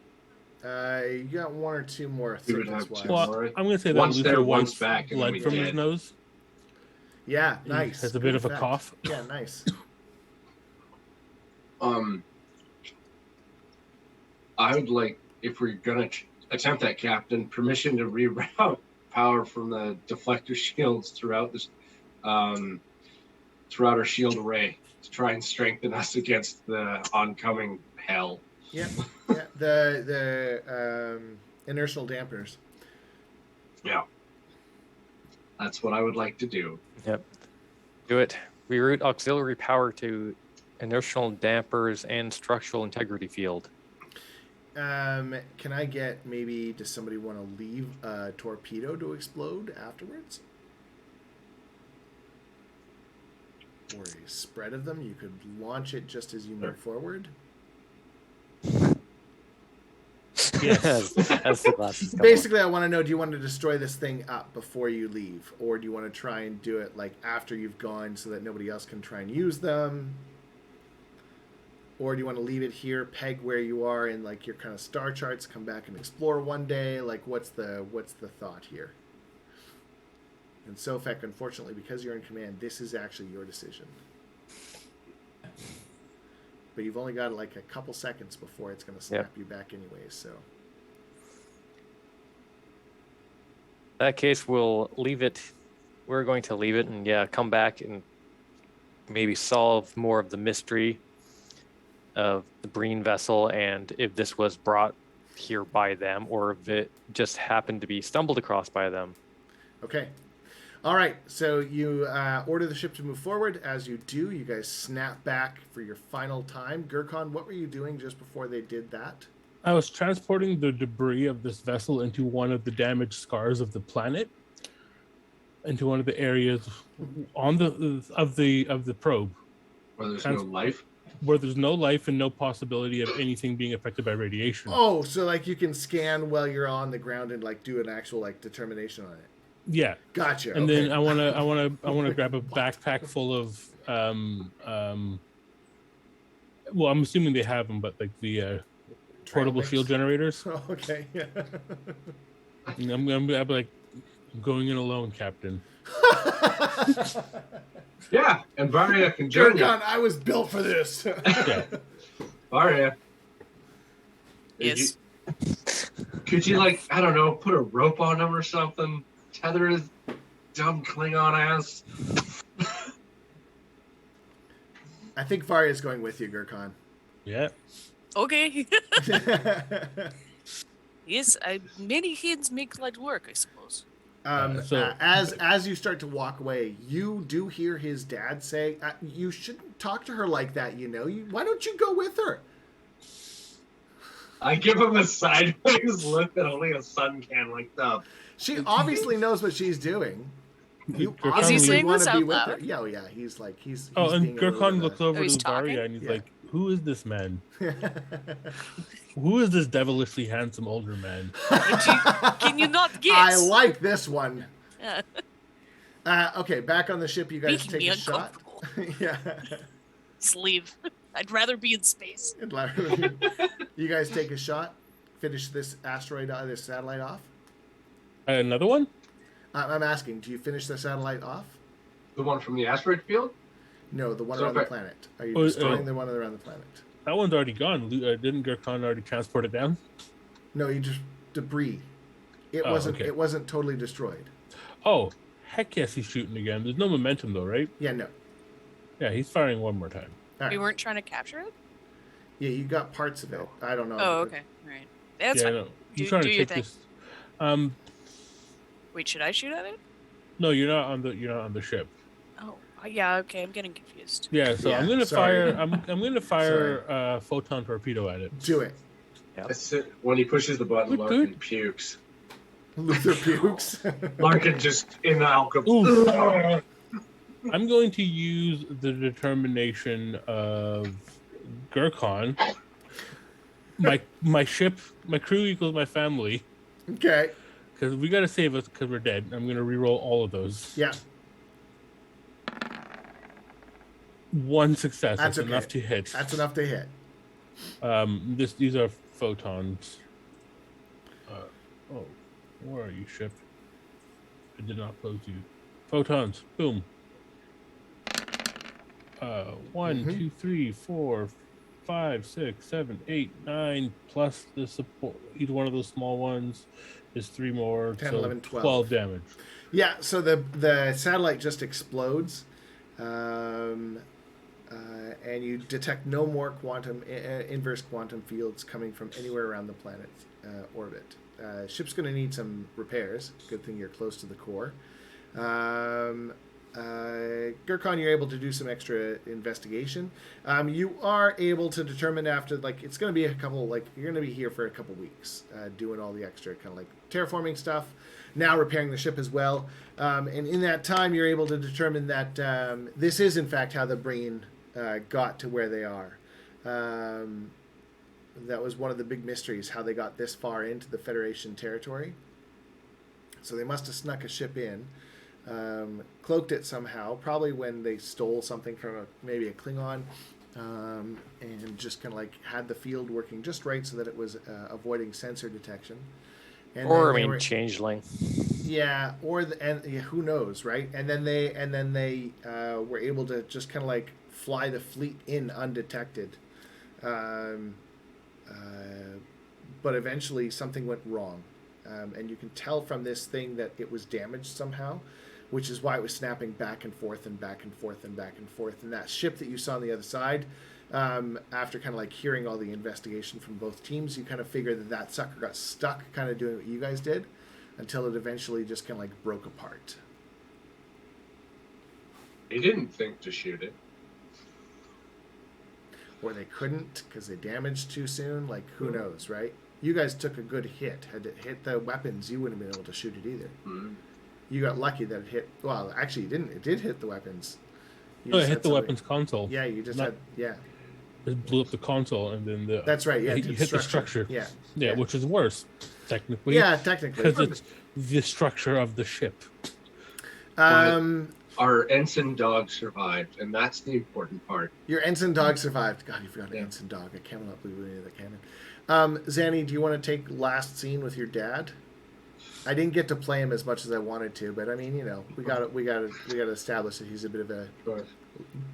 You got one or two more We would thickness have wise. two. Well, Alright. I'm going to say that Once Luther there, wipes once back, and then blood we from his dead. nose. Yeah, nice. Has a bit Good of a effect. cough. Yeah, nice. I would like, if we're gonna attempt that, Captain, permission to reroute power from the deflector shields throughout this, throughout our shield array to try and strengthen us against the oncoming hell. Yeah, yeah. The inertial dampeners. Yeah, that's what I would like to do. Yep. Do it. Reroute auxiliary power to inertial dampers and structural integrity field. Can I get maybe? Does somebody want to leave a torpedo to explode afterwards? or a spread of them. You could launch it just as you move forward. Yes, as the glasses come Basically, I want to know, do you want to destroy this thing up before you leave? Or do you want to try and do it like after you've gone so that nobody else can try and use them? Or do you want to leave it here, peg where you are in like your kind of star charts, come back and explore one day? Like what's the thought here? And Sofek, unfortunately, because you're in command, this is actually your decision. But you've only got like a couple seconds before it's going to snap you back anyways, so. In that case, we'll leave it. We're going to leave it and come back and maybe solve more of the mystery of the Breen vessel, and if this was brought here by them or if it just happened to be stumbled across by them. Okay. All right, so you order the ship to move forward. As you do, you guys snap back for your final time. Gurkhan, what were you doing just before they did that? I was transporting the debris of this vessel into one of the damaged scars of the planet, into one of the areas on the probe Where there's no life. where there's no life and no possibility of anything being affected by radiation. Oh, so like you can scan while you're on the ground and like do an actual like determination on it. Yeah. Gotcha. And okay. then I wanna grab a backpack full of well, I'm assuming they have them, but like the portable shield generators. Oh, okay. Yeah. And I'm like, I'm going in alone, Captain. Yeah, and Varia can join you. Gurkhan, I was built for this. Yeah. Varia. Yes. Could you like, I don't know, put a rope on him or something? Tether his dumb Klingon ass? I think Varia's going with you, Gurkhan. Yeah. Okay. Yes, many hands make light work, I suppose. As you start to walk away, you do hear his dad say, "You shouldn't talk to her like that. You know. Why don't you go with her?" I give him a sideways look that only a son can, like the. She obviously knows what she's doing. You Is he obviously saying want this to be out with her. loud? Yeah, yeah. He's like he's. Oh, and being a little Gurkhan bit of looks a- over he's to Varia talking? and he's Yeah. like, "Who is this man? Who is this devilishly handsome older man?" Can you not guess? I like this one. Yeah. Okay, back on the ship, you guys Making take me a shot. uncomfortable. Yeah. Just leave. I'd rather be in space. You guys take a shot. Finish this this satellite off. Another one? I'm asking, do you finish the satellite off? The one from the asteroid field? No, the one So around the if I- planet. Are you Oh, destroying the one around the planet? That one's already gone. Didn't Gurkhan already transport it down? No, you just debris. It Oh, wasn't. okay. It wasn't totally destroyed. Oh, heck yes, he's shooting again. There's no momentum though, right? Yeah, no. Yeah, he's firing one more time. All right. We weren't trying to capture it? Yeah, you got parts of it. I don't know. Oh, okay. All right. That's fine. No, he's Do- trying do to your take thing. this. Wait, should I shoot at it? No, you're not on the ship. Oh, yeah, okay. I'm getting confused. Yeah, so Yeah, I'm gonna sorry. fire. I'm gonna fire a photon torpedo at it. Do it. That's it. When he pushes the button, Good, Larkin good. pukes. Luther pukes. Larkin just in the alcohol. Ooh. I'm going to use the determination of Gurkhan. My ship, my crew equals my family. Okay. Because we gotta save us because we're dead. I'm gonna re-roll all of those. Yeah. One success. That's That's okay. enough to hit. That's enough to hit. These are photons. Oh, where are you, ship? I did not close you. Photons. Boom. 1, 2, 3, 4, 5, 6, 7, 8, 9, plus the support. Each one of those small ones is 3 more. 10, so 11, 12. 12 damage. Yeah. So the satellite just explodes, and you detect no more inverse quantum fields coming from anywhere around the planet's orbit. Ship's going to need some repairs. Good thing you're close to the core. Gurkhan, you're able to do some extra investigation. You are able to determine after, like, it's going to be you're going to be here for a couple weeks doing all the extra kind of like terraforming stuff. now repairing the ship as well. And in that time, you're able to determine that this is, in fact, how the Breen got to where they are. That was one of the big mysteries, how they got this far into the Federation territory. So they must have snuck a ship in, cloaked it somehow, probably when they stole something from maybe a Klingon, and just kind of like had the field working just right so that it was avoiding sensor detection. And Or changeling. Yeah, who knows, right? And then they were able to just kind of like fly the fleet in undetected. But eventually something went wrong. And you can tell from this thing that it was damaged somehow, which is why it was snapping back and forth and back and forth and back and forth. And that ship that you saw on the other side, after kind of like hearing all the investigation from both teams, you kind of figure that sucker got stuck kind of doing what you guys did until it eventually just kind of like broke apart. They didn't think to shoot it. Or they couldn't because they damaged too soon. Like, who knows, right? You guys took a good hit. Had it hit the weapons, you wouldn't have been able to shoot it either. Mm-hmm. You got lucky that it hit. Well, actually, you didn't. It did hit the weapons. No, it hit the weapons console. Yeah, you just had. Yeah. It blew up the console, and then the. That's right. Yeah, it hit the structure. Yeah. Yeah, which is worse, technically. Yeah, technically. Because it's the structure of the ship. Our ensign dog survived, and that's the important part. Your ensign dog survived. God, you forgot an ensign dog. I cannot believe we didn't have the cannon. Zanny, do you want to take last scene with your dad? I didn't get to play him as much as I wanted to, but I mean, you know, we got to establish that he's a bit of a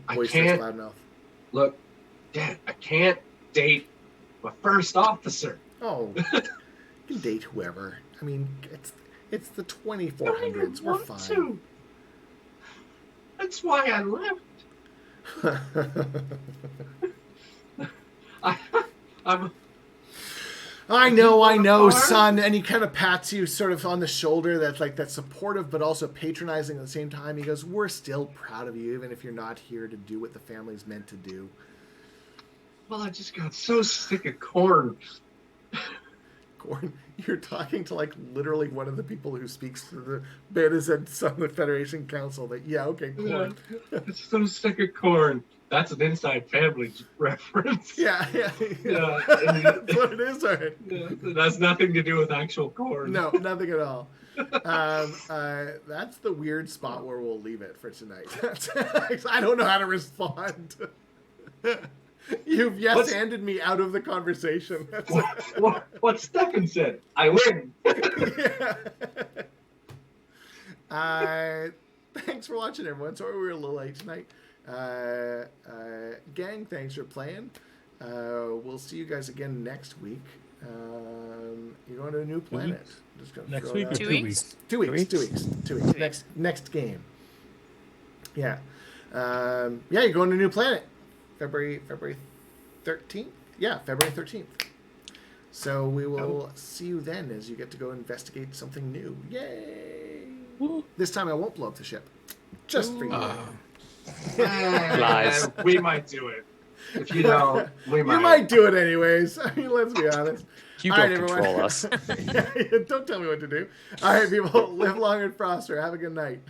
boisterous loudmouth. Look, Dad, I can't date my first officer. Oh, you can date whoever. I mean, it's the 2400s. We're fine. To. That's why I left. I know, son. And he kind of pats you sort of on the shoulder. That's supportive, but also patronizing at the same time. He goes, "We're still proud of you, even if you're not here to do what the family's meant to do." Well, I just got so sick of corn. Corn? You're talking to like literally one of the people who speaks to the Betazed on the Federation Council. That corn. Yeah, I'm so sick of corn. That's an Inside Family reference. Yeah. That's what it is, right? Yeah, it has nothing to do with actual corn. No, nothing at all. That's the weird spot where we'll leave it for tonight. I don't know how to respond. You've handed me out of the conversation. What Stefan said. I win. Thanks for watching, everyone. Sorry we were a little late tonight. Gang, thanks for playing. We'll see you guys again next week. You're going to a new planet. Next week or 2 weeks? 2 weeks. 2 weeks. 2 weeks. Next game. Yeah. You're going to a new planet. February 13th? Yeah, February 13th. So we will see you then as you get to go investigate something new. Yay! Woo. This time I won't blow up the ship. Just for you. Lies. We might do it. If you don't, we might. You might do it anyways. I mean, let's be honest. You don't control us. Don't tell me what to do. All right, people. Live long and prosper. Have a good night.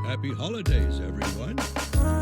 Happy holidays, everyone.